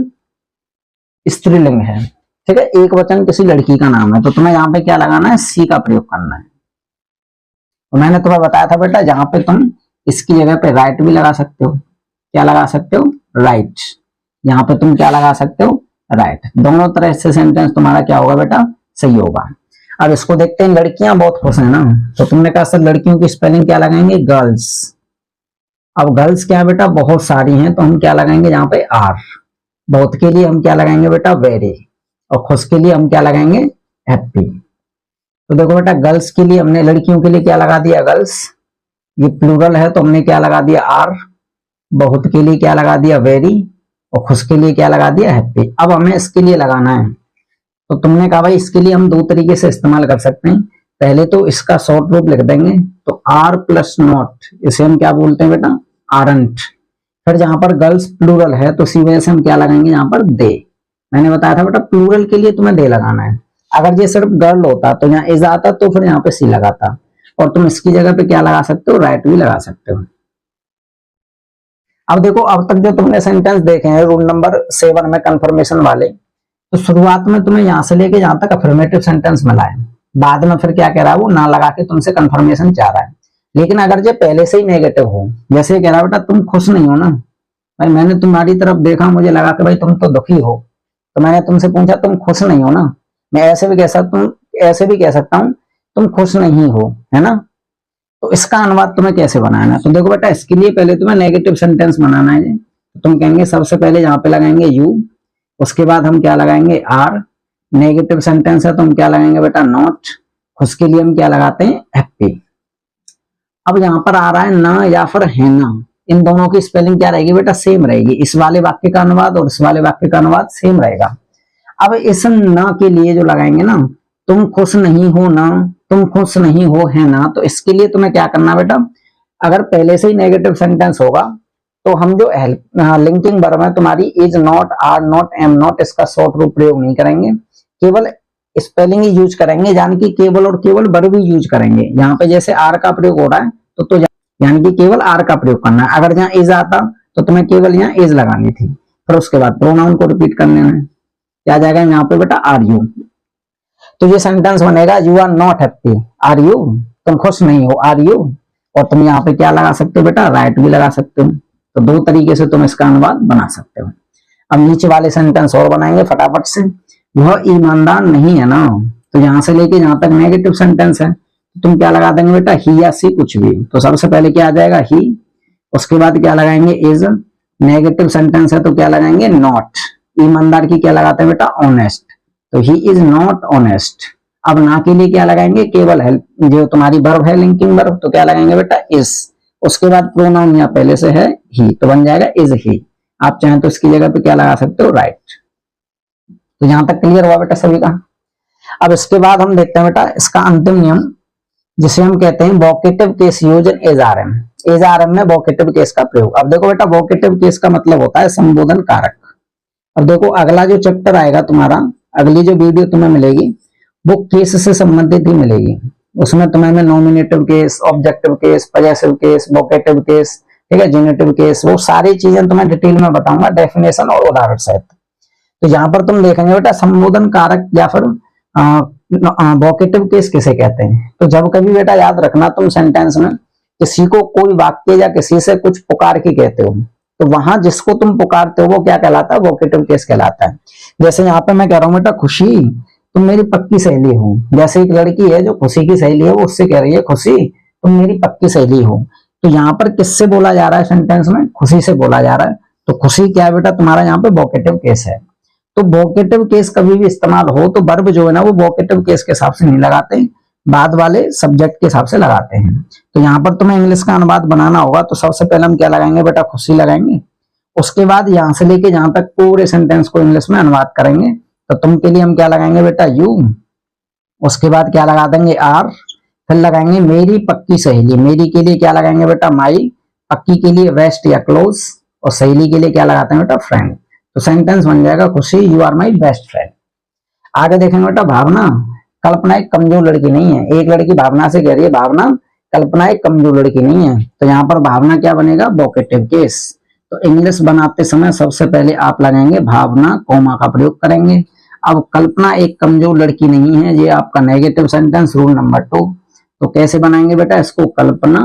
स्त्रीलिंग है, ठीक है, एक वचन किसी लड़की का नाम है। तो तुम्हें यहाँ पे क्या लगाना है, सी का प्रयोग करना है। तो मैंने तुम्हें बताया था बेटा, जहां पे तुम इसकी जगह पे राइट भी लगा सकते हो। क्या लगा सकते हो, राइट। यहाँ पे तुम क्या लगा सकते हो, राइट। दोनों तरह से सेंटेंस तुम्हारा क्या होगा बेटा, सही होगा। अब इसको देखते हैं, लड़कियां बहुत खुश है ना। तो तुमने कहा सर लड़कियों की स्पेलिंग क्या लगाएंगे, गर्ल्स। अब गर्ल्स क्या बेटा, बहुत सारी हैं, तो हम क्या लगाएंगे यहाँ पे, आर। बहुत के लिए हम क्या लगाएंगे बेटा, वेरी। और खुश के लिए हम क्या लगाएंगे, हैप्पी। तो देखो बेटा, गर्ल्स के लिए हमने, लड़कियों के लिए क्या लगा दिया, गर्ल्स। ये प्लूरल है तो हमने क्या लगा दिया, आर। बहुत के लिए क्या लगा दिया, वेरी। और खुश के लिए क्या लगा दिया, हैप्पी। अब हमें इसके लिए लगाना है। तो तुमने कहा भाई इसके लिए हम दो तरीके से इस्तेमाल कर सकते हैं। पहले तो इसका शॉर्ट रूप लिख देंगे, तो आर प्लस नॉट, इसे हम क्या बोलते हैं बेटा, आरंट। फिर जहां पर गर्ल्स प्लूरल है तो इसी वजह से हम क्या लगाएंगे यहाँ पर दे। मैंने बताया था बेटा प्लूरल के लिए तुम्हें दे लगाना है। अगर ये सिर्फ गर्ल होता तो यहाँ इज आता तो फिर यहाँ पे सी लगाता, और तुम इसकी जगह पे क्या लगा सकते हो, राइट भी लगा सकते हो। अब देखो अब तक जो तुमने सेंटेंस देखे हैं रूल नंबर 7 में कंफर्मेशन वाले, तो शुरुआत में तुम्हें यहां से लेके जहां तक अफर्मेटिव सेंटेंस मिला है, बाद में फिर क्या कह रहा है वो ना लगा के तुमसे कंफर्मेशन चाह रहा है। लेकिन अगर जो पहले से ही नेगेटिव हो, जैसे कह रहा है बेटा तुम खुश नहीं हो ना, भाई मैंने तुम्हारी तरफ देखा, मुझे लगा कि भाई तुम तो दुखी हो, तो मैंने तुमसे पूछा तुम खुश नहीं हो ना। मैं ऐसे भी कह सकता हूँ तुम खुश नहीं हो, है ना। तो इसका अनुवाद तुम्हें कैसे बनाना है, तो देखो बेटा इसके लिए पहले तुम्हें नेगेटिव सेंटेंस बनाना है। तो तुम कहेंगे सबसे पहले यहाँ पे लगाएंगे यू, उसके बाद हम क्या लगाएंगे आर। नेगेटिव सेंटेंस है तो हम क्या लगाएंगे बेटा नॉट। खुश के लिए हम क्या लगाते हैं हैप्पी। अब यहाँ पर आ रहा है ना या फिर है ना, इन दोनों की स्पेलिंग क्या रहेगी बेटा सेम रहेगी। इस वाले वाक्य का अनुवाद और इस वाले वाक्य का अनुवाद सेम रहेगा। अब इस ना के लिए जो लगाएंगे ना, तुम खुश नहीं हो ना, तुम खुश नहीं हो है ना, तो इसके लिए तुम्हें क्या करना बेटा, अगर पहले से ही नेगेटिव सेंटेंस होगा तो हम जो लिंकिंग वर्ब है तुम्हारी is not, are not, am not, इसका शॉर्ट रूप प्रयोग नहीं करेंगे, केवल स्पेलिंग ही यूज करेंगे, यानी कि केवल और केवल वर्ब ही यूज करेंगे। यहाँ पे जैसे आर का प्रयोग हो रहा है तो यानी कि केवल आर का प्रयोग करना है। अगर यहाँ इज आता तो तुम्हें केवल यहाँ इज लगानी थी। फिर उसके बाद प्रोनाउन को रिपीट करने में क्या जाएगा यहाँ पे बेटा आर यू। तो ये सेंटेंस बनेगा you are not happy, are you, तुम खुश नहीं हो, आर यू। और तुम यहाँ पे क्या लगा सकते हो बेटा राइट भी लगा सकते हो। तो दो तरीके से तुम इसका अनुवाद बना सकते हो। अब नीचे वाले सेंटेंस और बनाएंगे फटाफट से। वह ईमानदार नहीं है ना, तो यहां से लेके जहां तक नेगेटिव सेंटेंस है तो तुम क्या लगा देंगे बेटा ही या सी कुछ भी। तो सबसे पहले क्या आ जाएगा ही, उसके बाद क्या लगाएंगे इज, नेगेटिव सेंटेंस है तो क्या लगाएंगे नॉट, ईमानदार की क्या लगाते हैं बेटा ऑनेस्ट, तो ही इज नॉट ऑनेस्ट। अब ना के लिए क्या लगाएंगे केवल हेल्प, जो तुम्हारी वर्ब है लिंकिंग वर्ब, तो क्या लगाएंगे बेटा इज। उसके बाद प्रोनाउन यहाँ पहले से है ही तो बन जाएगा इज ही। आप चाहें तो इसकी जगह पे क्या लगा सकते हो राइट। तो यहां तक क्लियर हुआ बेटा सभी का। अब इसके बाद हम देखते हैं बेटा इसका अंतिम नियम, जिसे हम कहते हैं वोकेटिव केस यूज इन एजआरएम। एजआरएम में वोकेटिव केस का प्रयोग। अब देखो बेटा वोकेटिव केस का मतलब होता है संबोधन कारक। अब देखो अगला जो चैप्टर आएगा तुम्हारा, अगली जो वीडियो तुम्हें मिलेगी वो केस से संबंधित ही मिलेगी। उसमें तुम्हें मैं nominative case, objective case, possessive case, vocative case, ठीक है, जेनेटिव केस, वो सारी चीजें तुम्हें डिटेल में बताऊंगा, डेफिनेशन और उदाहरण सहित। तो यहाँ पर तुम देखेंगे बेटा संबोधन कारक या फिर वोकेटिव केस किसे कहते हैं। तो जब कभी बेटा याद रखना तुम सेंटेंस में किसी को कोई वाक्य या किसी से कुछ पुकार के कहते हो, तो वहां जिसको तुम पुकारते हो वो क्या कहलाता है, वोकेटिव केस कहलाता है। जैसे यहाँ पे मैं कह रहा हूँ बेटा खुशी तुम मेरी पक्की सहेली हो। जैसे एक लड़की है जो खुशी की सहेली है, वो उससे कह रही है खुशी तुम मेरी पक्की सहेली हो। तो यहाँ पर किससे बोला जा रहा है सेंटेंस में, खुशी से बोला जा रहा है। तो खुशी क्या है बेटा तुम्हारा यहाँ पे वोकेटिव केस है। तो वोकेटिव केस कभी भी इस्तेमाल हो तो वर्ब जो है ना वो वोकेटिव केस के हिसाब से नहीं लगाते, बाद वाले सब्जेक्ट के हिसाब से लगाते हैं। तो यहाँ पर तुम्हें इंग्लिश का अनुवाद बनाना होगा तो सबसे पहले हम क्या लगाएंगे बेटा खुशी लगाएंगे। उसके बाद यहां से लेके जहां तक पूरे सेंटेंस को इंग्लिश में अनुवाद करेंगे तो तुम के लिए हम क्या लगाएंगे बेटा यू, उसके बाद क्या लगा देंगे आर, फिर लगाएंगे मेरी पक्की सहेली। मेरी के लिए क्या लगाएंगे बेटा माई, पक्की के लिए वेस्ट या क्लोज, और सहेली के लिए क्या लगाते हैं बेटा फ्रेंड। तो सेंटेंस बन जाएगा खुशी you are my best friend. आगे देखेंगे बेटा भावना। कल्पना एक कमजोर लड़की नहीं है। एक लड़की भावना से कह रही है भावना कल्पना एक कमजोर लड़की नहीं है, तो यहाँ पर भावना क्या बनेगा वोकेटिव केस। तो इंग्लिश बनाते समय सबसे पहले आप लगाएंगे भावना, कॉमा का प्रयोग करेंगे। अब कल्पना एक कमजोर लड़की नहीं है, ये आपका नेगेटिव सेंटेंस रूल नंबर 2। तो कैसे बनाएंगे बेटा इसको, कल्पना,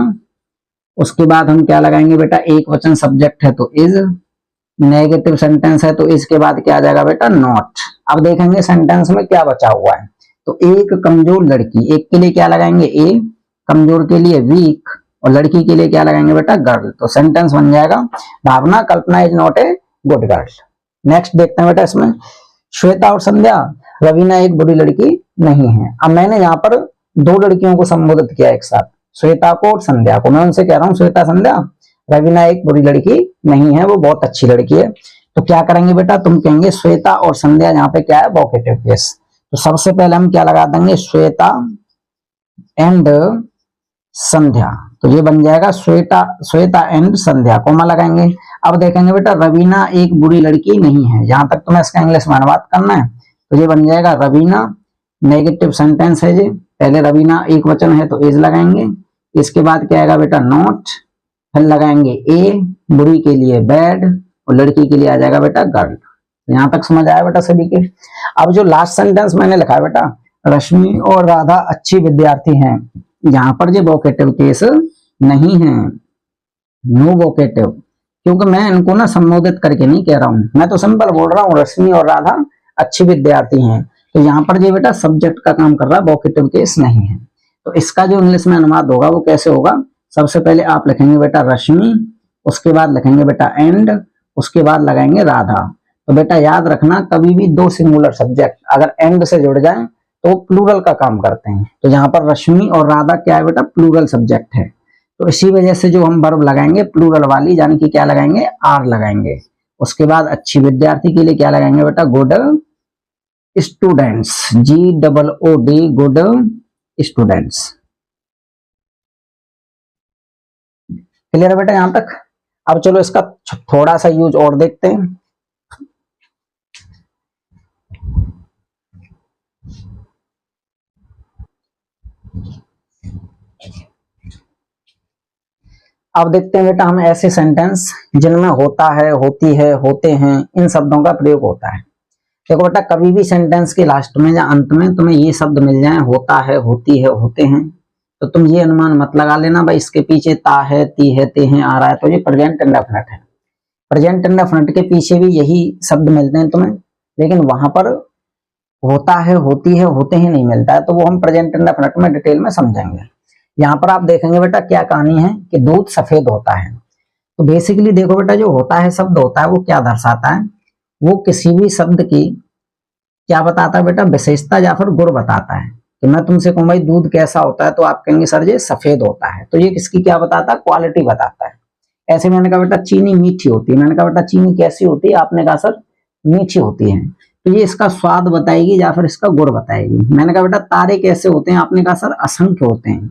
उसके बाद हम क्या लगाएंगे बेटा एक वचन सब्जेक्ट है तो इज, नेगेटिव सेंटेंस है तो इसके बाद क्या आ जाएगा बेटा नॉट। अब देखेंगे सेंटेंस में क्या बचा हुआ है। तो एक कमजोर लड़की, एक के लिए क्या लगाएंगे ए, कमजोर के लिए वीक, और लड़की के लिए क्या लगाएंगे बेटा गर्ल। तो सेंटेंस बन जाएगा Bhavna Kalpana is not a good girl. Next देखते हैं बेटा इसमें श्वेता और संध्या, रवीना एक बुरी लड़की नहीं है। अब मैंने यहाँ पर दो लड़कियों को संबोधित किया एक साथ, श्वेता को और संध्या को। मैं उनसे कह रहा हूँ श्वेता संध्या रवीना एक बुरी लड़की नहीं है, वो बहुत अच्छी लड़की है। तो क्या करेंगे बेटा, तुम कहेंगे श्वेता और संध्या, यहाँ पे क्या है वोकेटिव केस। तो सबसे पहले हम क्या लगा देंगे श्वेता एंड संध्या। तो ये बन जाएगा श्वेता, श्वेता एंड संध्या, कोमा लगाएंगे। अब देखेंगे बेटा रवीना एक बुरी लड़की नहीं है, जहां तक तुम्हें इसका इंग्लिश में अनुवाद करना है। तो ये बन जाएगा रवीना, नेगेटिव सेंटेंस है ये, पहले रवीना एक वचन है तो इज लगाएंगे, इसके बाद क्या आएगा बेटा नॉट, फिर लगाएंगे ए, बुरी के लिए बैड और लड़की के लिए आ जाएगा बेटा गर्ल। यहां तक समझ आया बेटा सभी के। अब जो लास्ट सेंटेंस मैंने लिखा है बेटा, रश्मि और राधा अच्छी विद्यार्थी हैं, यहाँ पर जो वोकेटिव केस नहीं है, नो वोकेटिव, क्योंकि मैं इनको ना संबोधित करके नहीं कह रहा हूं, मैं तो सिंपल बोल रहा हूँ रश्मि और राधा अच्छी विद्यार्थी हैं। तो यहाँ पर जो बेटा सब्जेक्ट का काम कर रहा है, वोकेटिव केस नहीं है। तो इसका जो इंग्लिश में अनुवाद होगा वो कैसे होगा, सबसे पहले आप लिखेंगे बेटा रश्मि, उसके बाद लिखेंगे बेटा एंड, उसके बाद लगाएंगे राधा। तो बेटा याद रखना कभी भी दो सिंगुलर सब्जेक्ट अगर एंड से जुड़ जाए तो प्लूरल का काम करते हैं। तो यहाँ पर रश्मि और राधा क्या है बेटा, प्लूरल सब्जेक्ट है। तो इसी वजह से जो हम वर्ब लगाएंगे प्लूरल वाली, यानी कि क्या लगाएंगे, आर लगाएंगे। उसके बाद अच्छी विद्यार्थी के लिए क्या लगाएंगे बेटा, good students, GOOD, good students. Clear है बेटा यहां तक। अब चलो इसका थोड़ा सा यूज और देखते हैं। अब देखते हैं बेटा हम ऐसे सेंटेंस जिनमें होता है, होती है, होते हैं, इन शब्दों का प्रयोग होता है। देखो बेटा कभी भी सेंटेंस के लास्ट में या अंत में तुम्हें ये शब्द मिल जाए, होता है, होती है, होते हैं, तो तुम ये अनुमान मत लगा लेना भाई इसके पीछे ता है, ती है, ते हैं आ रहा है, तो ये प्रेजेंट इंडेफिनिट है। प्रेजेंट इंडेफिनिट के पीछे भी यही शब्द मिलते हैं तुम्हें, लेकिन वहां पर होता है, होती है, होते हैं नहीं मिलता है, तो वो हम प्रेजेंट इंडेफिनिट में डिटेल में समझेंगे। यहाँ पर आप देखेंगे बेटा क्या कहानी है कि दूध सफेद होता है। तो बेसिकली देखो बेटा जो होता है शब्द होता है वो क्या दर्शाता है, वो किसी भी शब्द की क्या बताता है बेटा, विशेषता या फिर गुण बताता है। कि मैं तुमसे कहूं भाई दूध कैसा होता है तो आप कहेंगे सर ये सफेद होता है, तो ये किसकी क्या बताता है, क्वालिटी बताता है। ऐसे मैंने कहा बेटा चीनी मीठी होती है, मैंने कहा बेटा चीनी कैसी होती है, आपने कहा सर मीठी होती है, तो ये इसका स्वाद बताएगी या फिर इसका गुण बताएगी। मैंने कहा बेटा तारे कैसे होते हैं, आपने कहा सर असंख्य होते हैं।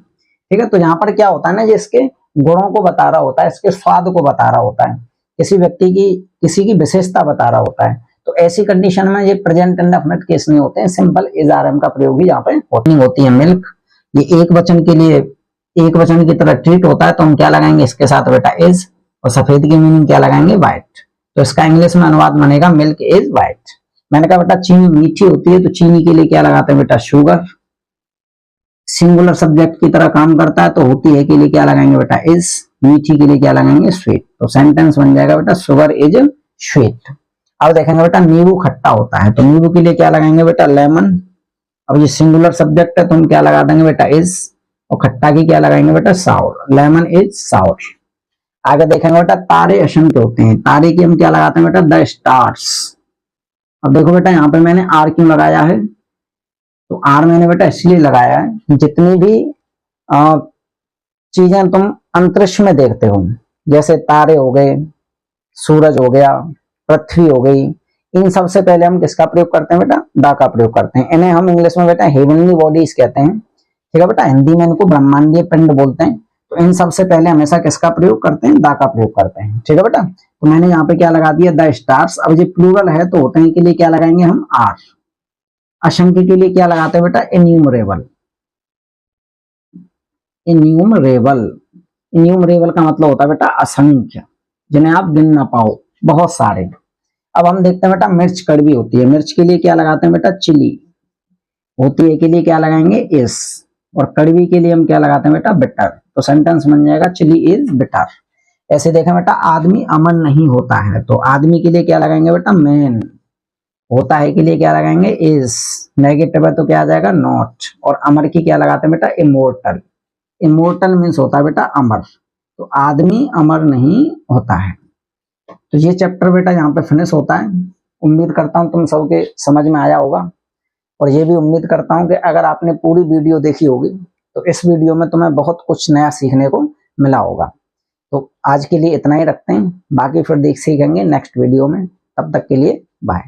ठीक है, तो यहाँ पर क्या होता है ना, ये इसके गुणों को बता रहा होता है, इसके स्वाद को बता रहा होता है, किसी व्यक्ति की किसी की विशेषता बता रहा होता है। तो ऐसी कंडीशन में ये प्रेजेंट इंडेफिनिट केस नहीं होते हैं, सिंपल इज आर एम का प्रयोग ही यहाँ पे होती है। मिल्क ये एक वचन के लिए एक वचन की तरह ट्रीट होता है, तो हम क्या लगाएंगे इसके साथ बेटा इज, और सफेद की मीनिंग क्या लगाएंगे व्हाइट। तो इसका इंग्लिश में अनुवाद बनेगा मिल्क इज व्हाइट। मैंने कहा बेटा चीनी मीठी होती है, तो चीनी के लिए क्या लगाते हैं बेटा शुगर, सिंगुलर सब्जेक्ट की तरह काम करता है, तो होती है के लिए क्या लगाएंगे बेटा इज, मीठी के लिए क्या लगाएंगे स्वीट। तो सेंटेंस बन जाएगा बेटा शुगर इज स्वीट। अब देखेंगे बेटा नींबू खट्टा होता है, तो नींबू के लिए क्या लगाएंगे बेटा लेमन। अब ये सिंगुलर सब्जेक्ट है तो हम क्या लगा देंगे बेटा इज, और खट्टा की क्या लगाएंगे बेटा साउर, लेमन इज साउर। आगे देखेंगे बेटा तारे असंख्य होते हैं, तारे की हम क्या लगाते हैं बेटा द स्टार्स। अब देखो बेटा यहाँ पे मैंने आर क्यों लगाया है, तो आर मैंने बेटा इसलिए लगाया है जितनी भी चीजें तुम अंतरिक्ष में देखते हो, जैसे तारे हो गए, सूरज हो गया, पृथ्वी हो गई, इन सबसे पहले हम किसका प्रयोग करते हैं बेटा, दा का प्रयोग करते हैं। इन्हें हम इंग्लिश में बेटा हेवनली बॉडीज कहते हैं। ठीक है बेटा, हिंदी में इनको ब्रह्मांडीय पिंड बोलते हैं। तो इन सबसे पहले हमेशा किसका प्रयोग करते हैं, दा का प्रयोग करते हैं। ठीक है बेटा, तो मैंने यहाँ पे क्या लगा दिया द स्टार्स। अब ये प्लूरल है तो होते हैं के लिए क्या लगाएंगे हम आर। असंख्य के लिए क्या लगाते हैं बेटा इन्यूमरेबल। इन्यूमरेबल, इन्यूमरेबल का मतलब होता है बेटा असंख्य, जिन्हें आप गिन ना पाओ, बहुत सारे। अब हम देखते हैं बेटा मिर्च कड़वी होती है, मिर्च के लिए क्या लगाते हैं बेटा चिली, होती है के लिए क्या लगाएंगे इस, और कड़वी के लिए हम क्या लगाते हैं बेटा बिटर। तो सेंटेंस बन जाएगा चिली इज बिटर। ऐसे देखें बेटा आदमी अमन नहीं होता है, तो आदमी के लिए क्या लगाएंगे बेटा मैन, होता है के लिए क्या लगाएंगे इज, नेगेटिव है तो क्या आ जाएगा नॉट, और अमर की क्या लगाते हैं बेटा इमोर्टल। इमोर्टल मीन्स होता है बेटा अमर, तो आदमी अमर नहीं होता है। तो ये चैप्टर बेटा यहाँ पे फिनिश होता है। उम्मीद करता हूँ तुम सबके समझ में आया होगा, और ये भी उम्मीद करता हूँ कि अगर आपने पूरी वीडियो देखी होगी तो इस वीडियो में तुम्हें बहुत कुछ नया सीखने को मिला होगा। तो आज के लिए इतना ही रखते हैं, बाकी फिर सीखेंगे नेक्स्ट वीडियो में। तब तक के लिए बाय।